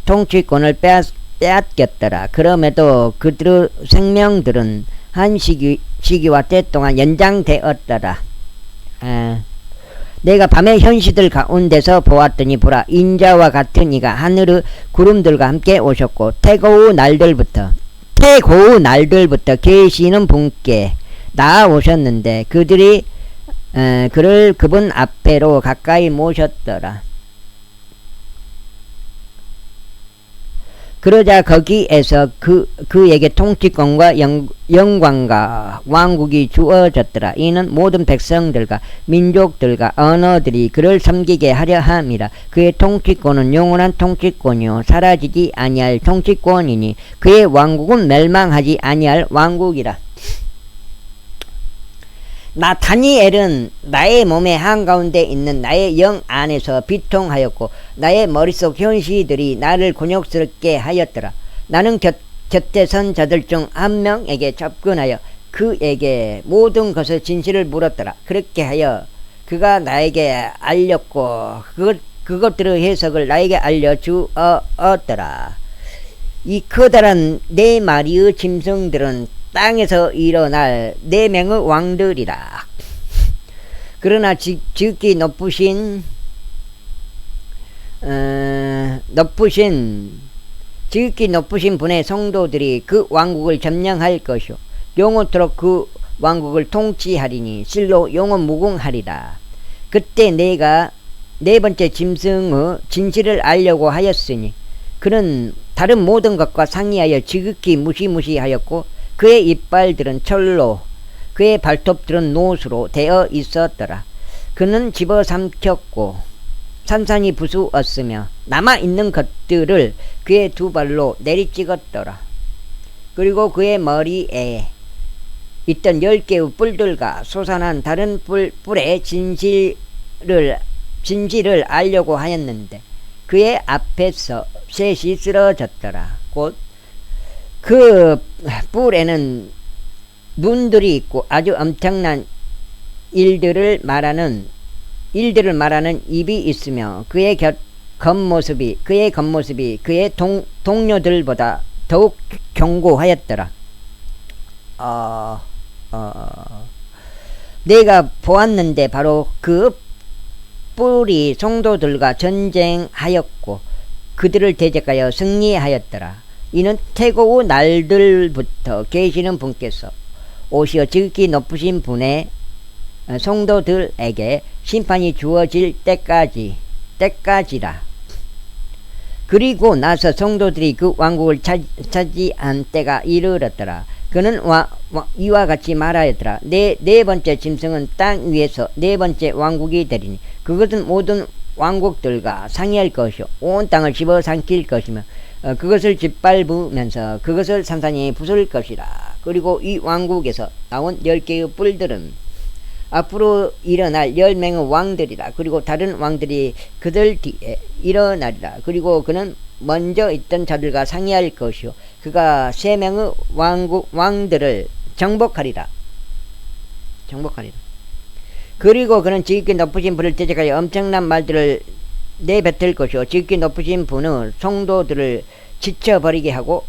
S1: 통치권을 빼앗겼더라. 그럼에도 그들의 생명들은 한 시기와 때 동안 연장되었더라. 내가 밤에 현시들 가운데서 보았더니 보라 인자와 같은 이가 하늘의 구름들과 함께 오셨고 태고의 날들부터 계시는 분께 나아오셨는데 그들이 그를 그분 앞에로 가까이 모셨더라. 그러자 거기에서 그에게 통치권과 영광과 왕국이 주어졌더라. 이는 모든 백성들과 민족들과 언어들이 그를 섬기게 하려 함이라. 그의 통치권은 영원한 통치권이요 사라지지 아니할 통치권이니 그의 왕국은 멸망하지 아니할 왕국이라. 나 다니엘은 나의 몸의 한가운데 있는 나의 영 안에서 비통하였고 나의 머릿속 현시들이 나를 곤욕스럽게 하였더라. 나는 곁에 선 자들 중 한 명에게 접근하여 그에게 모든 것의 진실을 물었더라. 그렇게 하여 그가 나에게 알렸고 그것들의 해석을 나에게 알려주었더라. 이 커다란 네 마리의 짐승들은 땅에서 일어날 4명의 왕들이라. 그러나 지극히 높으신 분의 성도들이 그 왕국을 점령할 것이요 영원토록 그 왕국을 통치하리니 실로 영원 무궁하리라. 그때 내가 네 번째 짐승의 진실을 알려고 하였으니 그는 다른 모든 것과 상이하여 지극히 무시무시하였고 그의 이빨들은 철로 그의 발톱들은 노수로 되어 있었더라. 그는 집어삼켰고 산산이 부수었으며 남아있는 것들을 그의 두 발로 내리찍었더라. 그리고 그의 머리에 있던 10개의 뿔들과 솟아난 다른 뿔의 진실을 알려고 하였는데 그의 앞에서 셋이 쓰러졌더라. 곧 그 뿔에는 눈들이 있고 아주 엄청난 일들을 말하는 입이 있으며 그의 겉모습이 그의 동료들보다 더욱 견고하였더라. 내가 보았는데 바로 그 뿔이 성도들과 전쟁하였고 그들을 대적하여 승리하였더라. 이는 태고의 날들부터 계시는 분께서 오시어 지극히 높으신 분의 성도들에게 심판이 주어질 때까지라. 그리고 나서 성도들이 그 왕국을 차지한 때가 이르렀더라. 그는 이와 같이 말하였더라. 네 번째 짐승은 땅 위에서 네 번째 왕국이 되리니 그것은 모든 왕국들과 상의할 것이요 온 땅을 집어삼킬 것이며 그것을 짓밟으면서 그것을 산산히 부술 것이라. 그리고 이 왕국에서 나온 10개의 뿔들은 앞으로 일어날 10명의 왕들이라. 그리고 다른 왕들이 그들 뒤에 일어나리라. 그리고 그는 먼저 있던 자들과 상의할 것이요 그가 3명의 왕들을 정복하리라. 그리고 그는 지극히 높으신 분을 대적하여 엄청난 말들을 내뱉을 것이요 지극히 높으신 분은 성도들을 지쳐버리게 하고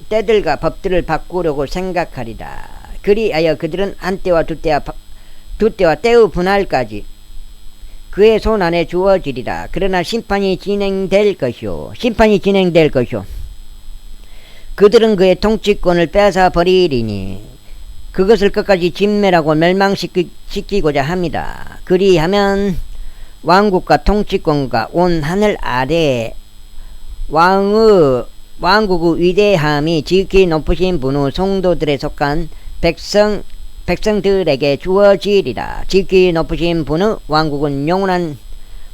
S1: 때들과 법들을 바꾸려고 생각하리라. 그리하여 그들은 한때와 두때와 때의 분할까지 그의 손 안에 주어지리라. 그러나 심판이 진행될 것이요 그들은 그의 통치권을 빼앗아 버리리니 그것을 끝까지 진멸하고 멸망시키고자 합니다. 그리하면 왕국과 통치권과 온 하늘 아래 왕국의 위대함이 지극히 높으신 분의 성도들에 속한 백성들에게 주어지리라. 지극히 높으신 분의 왕국은 영원한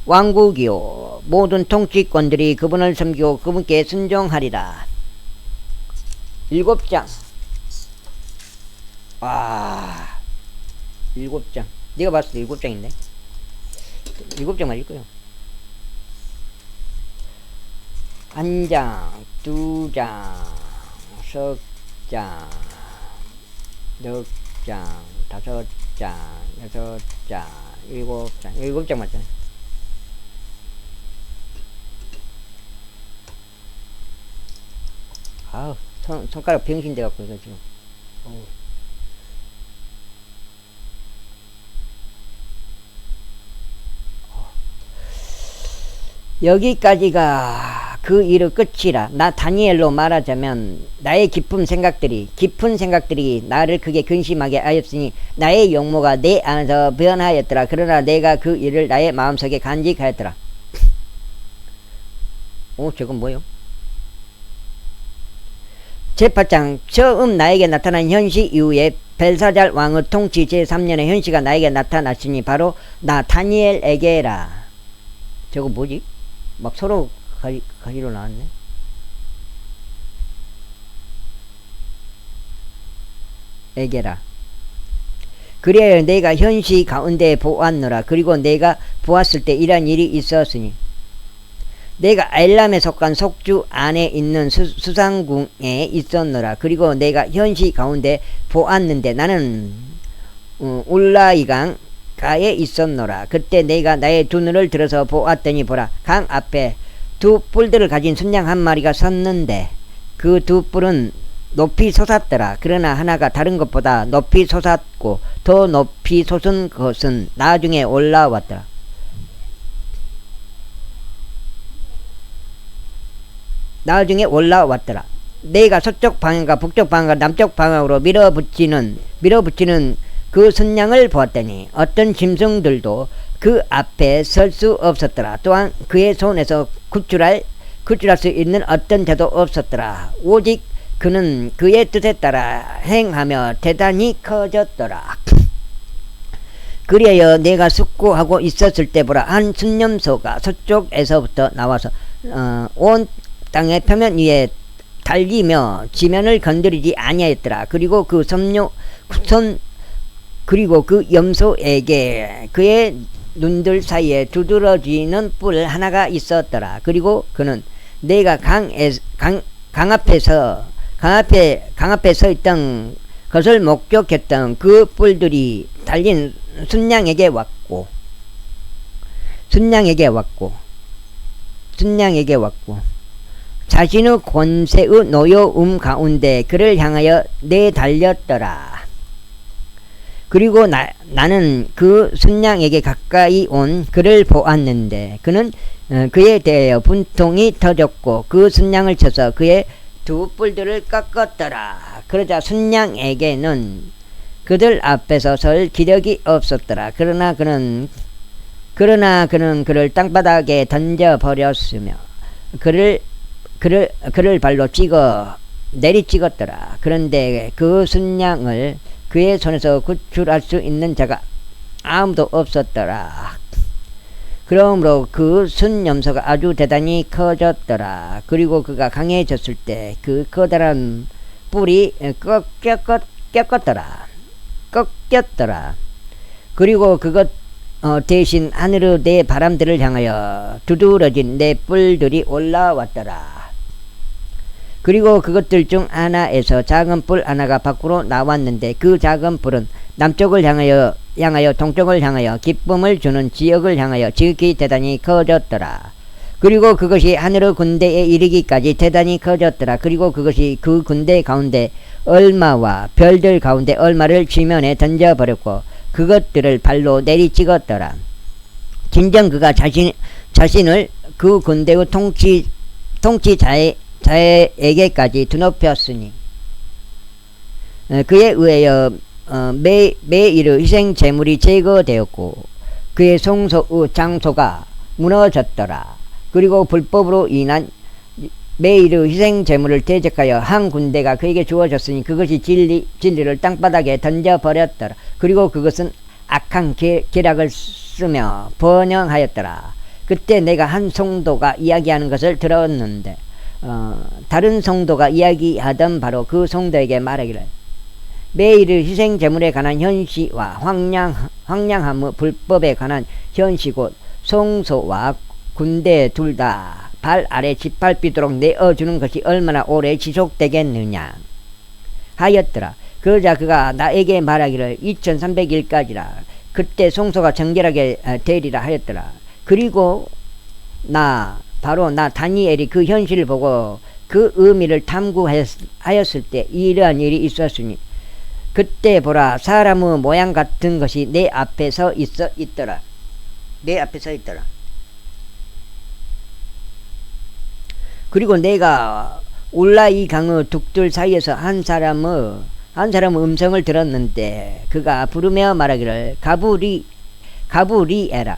S1: 왕국이요 모든 통치권들이 그분을 섬기고 그분께 순종하리라. 7장. 7장. 네가 봤을 때 7장인데 7장 맞을 거요. 1장, 2장, 3장, 4장, 5장, 6장, 7장. 7장 맞잖아요. 손가락 병신 돼갖고 이거 지금. 여기까지가 그 일의 끝이라. 나 다니엘로 말하자면 나의 깊은 생각들이 나를 크게 근심하게 하였으니 나의 용모가 내 안에서 변하였더라. 그러나 내가 그 일을 나의 마음속에 간직하였더라. 저건 뭐요? 제8장. 처음 나에게 나타난 현시 이후에 벨사잘 왕의 통치 제3년의 현시가 나에게 나타났으니 바로 나 다니엘에게라. 저거 뭐지? 막 서로 가지로 나왔네. 에게라. 그래야 내가 현시 가운데 보았노라. 그리고 내가 보았을 때 이런 일이 있었으니 내가 엘람에 속한 속주 안에 있는 수상궁에 있었노라. 그리고 내가 현시 가운데 보았는데 나는 울라이강 가에 있었노라. 그때 내가 나의 두 눈을 들어서 보았더니 보라, 강 앞에 두 뿔들을 가진 순양 한 마리가 섰는데 그 두 뿔은 높이 솟았더라. 그러나 하나가 다른 것보다 높이 솟았고 더 높이 솟은 것은 나중에 올라왔더라. 내가 서쪽 방향과 북쪽 방향과 남쪽 방향으로 밀어붙이는 그 순양을 보았더니 어떤 짐승들도 그 앞에 설 수 없었더라. 또한 그의 손에서 구출할 수 있는 어떤 자도 없었더라. 오직 그는 그의 뜻에 따라 행하며 대단히 커졌더라. 그리하여 내가 숙고하고 있었을 때 보라, 한 순념소가 서쪽에서부터 나와서 온 땅의 표면 위에 달리며 지면을 건드리지 아니하였더라. 그리고 그 그리고 그 염소에게 그의 눈들 사이에 두드러지는 뿔 하나가 있었더라. 그리고 그는 내가 강 앞에 서 있던 것을 목격했던 그 뿔들이 달린 순양에게 왔고 자신의 권세의 노여움 가운데 그를 향하여 내달렸더라. 그리고 나는 그 순양에게 가까이 온 그를 보았는데 그는 그에 대하여 분통이 터졌고 그 순양을 쳐서 그의 두 뿔들을 꺾었더라. 그러자 순양에게는 그들 앞에서 설 기력이 없었더라. 그러나 그는 그를 땅바닥에 던져버렸으며 그를 발로 내리찍었더라. 그런데 그 순양을 그의 손에서 구출할 수 있는 자가 아무도 없었더라. 그러므로 그 순염소가 아주 대단히 커졌더라. 그리고 그가 강해졌을 때 그 커다란 뿔이 꺾였더라. 그리고 그것 대신 하늘의 내 바람들을 향하여 두드러진 내 뿔들이 올라왔더라. 그리고 그것들 중 하나에서 작은 뿔 하나가 밖으로 나왔는데 그 작은 뿔은 남쪽을 향하여 동쪽을 향하여 기쁨을 주는 지역을 향하여 지극히 대단히 커졌더라. 그리고 그것이 하늘의 군대에 이르기까지 대단히 커졌더라. 그리고 그것이 그 군대 가운데 얼마와 별들 가운데 얼마를 지면에 던져버렸고 그것들을 발로 내리찍었더라. 진정 그가 자신을 그 군대의 통치자에게까지 드높였으니 그에 의하여 매일의 희생 제물이 제거되었고 그의 성소의 장소가 무너졌더라. 그리고 불법으로 인한 매일의 희생 제물을 대적하여 한 군대가 그에게 주어졌으니 그것이 진리를 땅바닥에 던져버렸더라. 그리고 그것은 악한 계략을 쓰며 번영하였더라. 그때 내가 한 성도가 이야기하는 것을 들었는데 다른 성도가 이야기하던 바로 그 성도에게 말하기를 매일의 희생 제물에 관한 현시와 황량함의 불법에 관한 현시 곧 성소와 군대 둘 다 발 아래 짓밟히도록 내어주는 것이 얼마나 오래 지속되겠느냐 하였더라. 그러자 그가 나에게 말하기를 2300일까지라 그때 성소가 정결하게 되리라 하였더라. 그리고 나 다니엘이 그 현실을 보고 그 의미를 탐구하였을 때 이러한 일이 있었으니 그때 보라 사람의 모양 같은 것이 내 앞에 서 있더라. 그리고 내가 울라이 강의 둑들 사이에서 한 사람의 음성을 들었는데 그가 부르며 말하기를 가브리에라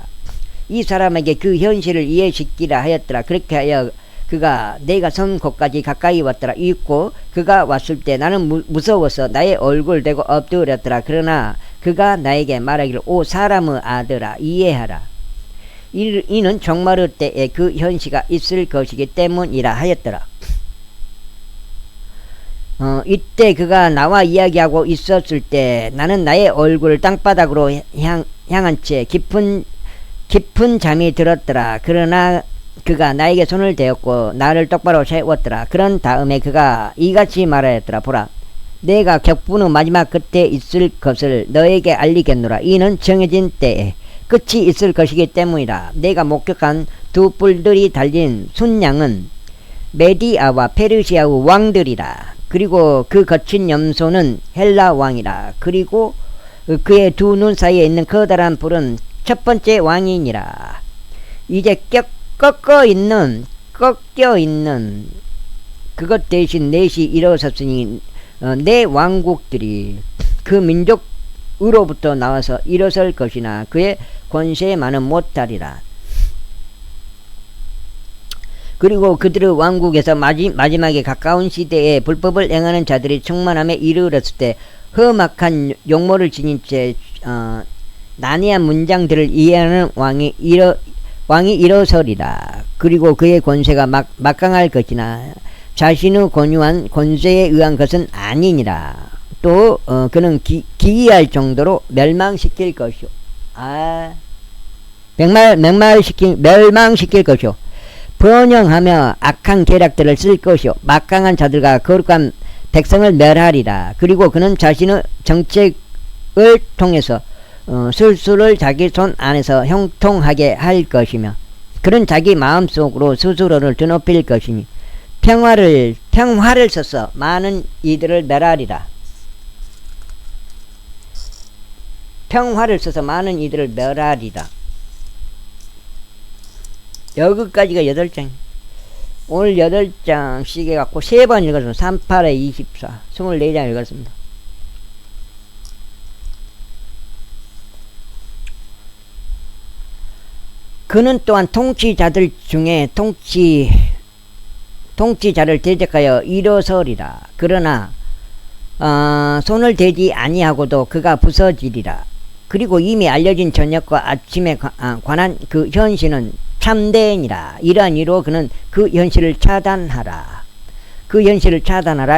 S1: 이 사람에게 그 현실을 이해시키라 하였더라. 그렇게 하여 그가 내가 선 곳까지 가까이 왔더라. 있고 그가 왔을 때 나는 무서워서 나의 얼굴 대고 엎드렸더라. 그러나 그가 나에게 말하기를 오 사람의 아들아 이해하라. 이는 종말의 때에 그 현시가 있을 것이기 때문이라 하였더라. 이때 그가 나와 이야기하고 있었을 때 나는 나의 얼굴을 땅바닥으로 향한 채 깊은 잠이 들었더라. 그러나 그가 나에게 손을 대었고 나를 똑바로 세웠더라. 그런 다음에 그가 이같이 말하였더라. 보라 내가 격분의 마지막 끝에 있을 것을 너에게 알리겠노라. 이는 정해진 때에 끝이 있을 것이기 때문이라. 내가 목격한 두 뿔들이 달린 순양은 메디아와 페르시아의 왕들이라. 그리고 그 거친 염소는 헬라 왕이라. 그리고 그의 두 눈 사이에 있는 커다란 뿔은 첫 번째 왕이니라. 이제 꺾여 있는 그것 대신 넷이 일어섰으니 내 왕국들이 그 민족으로부터 나와서 일어설 것이나 그의 권세만은 못하리라. 그리고 그들의 왕국에서 마지막에 가까운 시대에 불법을 행하는 자들이 충만함에 이르렀을 때 험악한 용모를 지닌 채 난해한 문장들을 이해하는 왕이 일어서리라. 그리고 그의 권세가 막강할 것이나 자신의 권유한 권세에 의한 것은 아니니라. 또 그는 기이할 정도로 멸망시킬 것이요. 멸망시킬 것이요. 번영하며 악한 계략들을 쓸 것이요. 막강한 자들과 거룩한 백성을 멸하리라. 그리고 그는 자신의 정책을 통해서 술수를 자기 손 안에서 형통하게 할 것이며, 그는 자기 마음속으로 스스로를 드높일 것이니 평화를 써서 많은 이들을 멸하리라. 평화를 써서 많은 이들을 멸하리라. 여기까지가 8장. 오늘 8장씩 해갖고 3번 읽었습니다. 38에 24, 24장 읽었습니다. 그는 또한 통치자들 중에 통치자를 대적하여 일어서리라. 그러나 손을 대지 아니하고도 그가 부서지리라. 그리고 이미 알려진 저녁과 아침에 관한 그 현실은 참되니라. 이러한 이로 그는 그 현실을 차단하라.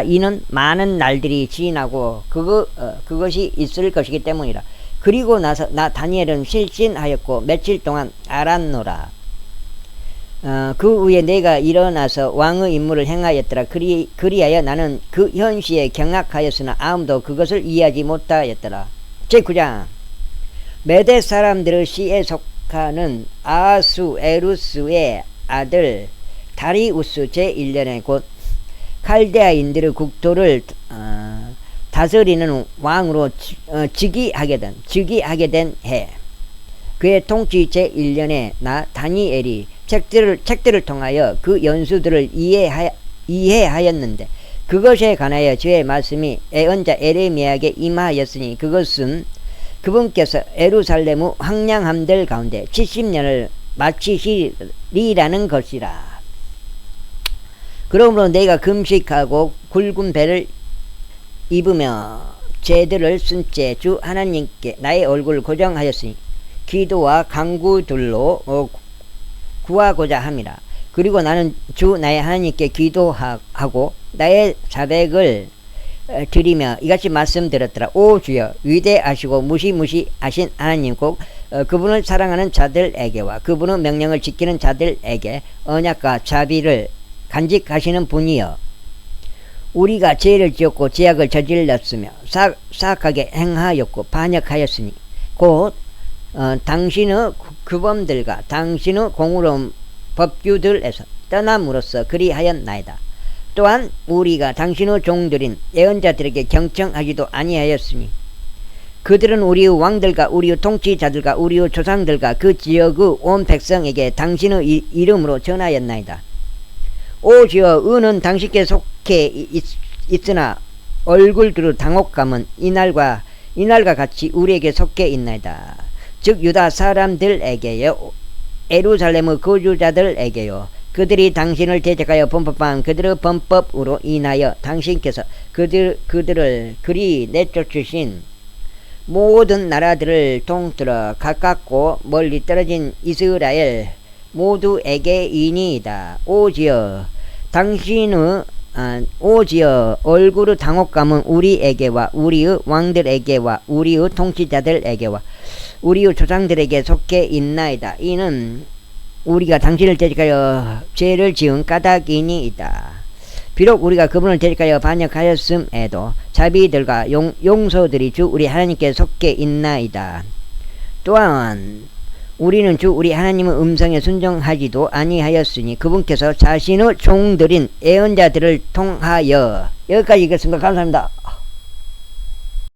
S1: 이는 많은 날들이 지나고 그것이 있을 것이기 때문이라. 그리고 나서 나 다니엘은 실신하였고 며칠 동안 알았노라. 그 후에 내가 일어나서 왕의 임무를 행하였더라. 그리하여 나는 그 현시에 경악하였으나 아무도 그것을 이해하지 못하였더라. 제9장. 메대 사람들의 시에 속하는 아수에루스의 아들 다리우스 제1년에 곧 칼데아인들의 국토를 다스리는 왕으로 즉위하게 된 해, 그의 통치 제1년에 나 다니엘이 책들을 통하여 그 연수들을 이해하였는데 그것에 관하여 주의 말씀이 예언자 에레미야에게 임하였으니 그것은 그분께서 예루살렘의 황량함들 가운데 70년을 마치시리라는 것이라. 그러므로 내가 금식하고 굵은 배를 입으며 제들을 쓴 채 주 하나님께 나의 얼굴을 고정하였으니 기도와 간구들로 구하고자 함이라. 그리고 나는 주 나의 하나님께 기도하고 나의 자백을 드리며 이같이 말씀드렸더라. 오 주여, 위대하시고 무시무시하신 하나님, 꼭 그분을 사랑하는 자들에게와 그분의 명령을 지키는 자들에게 언약과 자비를 간직하시는 분이여, 우리가 죄를 지었고 죄악을 저질렀으며 사악하게 행하였고 반역하였으니 곧 당신의 규범들과 당신의 공의로운 법규들에서 떠남으로써 그리하였나이다. 또한 우리가 당신의 종들인 예언자들에게 경청하지도 아니하였으니 그들은 우리의 왕들과 우리의 통치자들과 우리의 조상들과 그 지역의 온 백성에게 당신의 이름으로 전하였나이다. 오 주여, 의는 당신께 속해 있으나 얼굴들의 당혹감은 이날과 같이 우리에게 속해 있나이다. 즉 유다 사람들에게요, 예루살렘의 거주자들에게요, 그들이 당신을 대적하여 범법한 그들의 범법으로 인하여 당신께서 그들을 그리 내쫓으신 모든 나라들을 통틀어 가깝고 멀리 떨어진 이스라엘 모두에게이니이다. 오지여, 오지여, 얼굴의 당혹감은 우리에게와 우리의 왕들에게와 우리의 통치자들에게와 우리의 조상들에게 속해 있나이다. 이는 우리가 당신을 대적하여 죄를 지은 까닭이니이다. 비록 우리가 그분을 대적하여 반역하였음에도 자비들과 용서들이 주 우리 하나님께 속해 있나이다. 또한 우리는 주 우리 하나님의 음성에 순종하지도 아니하였으니 그분께서 자신의 종들인 예언자들을 통하여, 여기까지 읽었습니다. 감사합니다.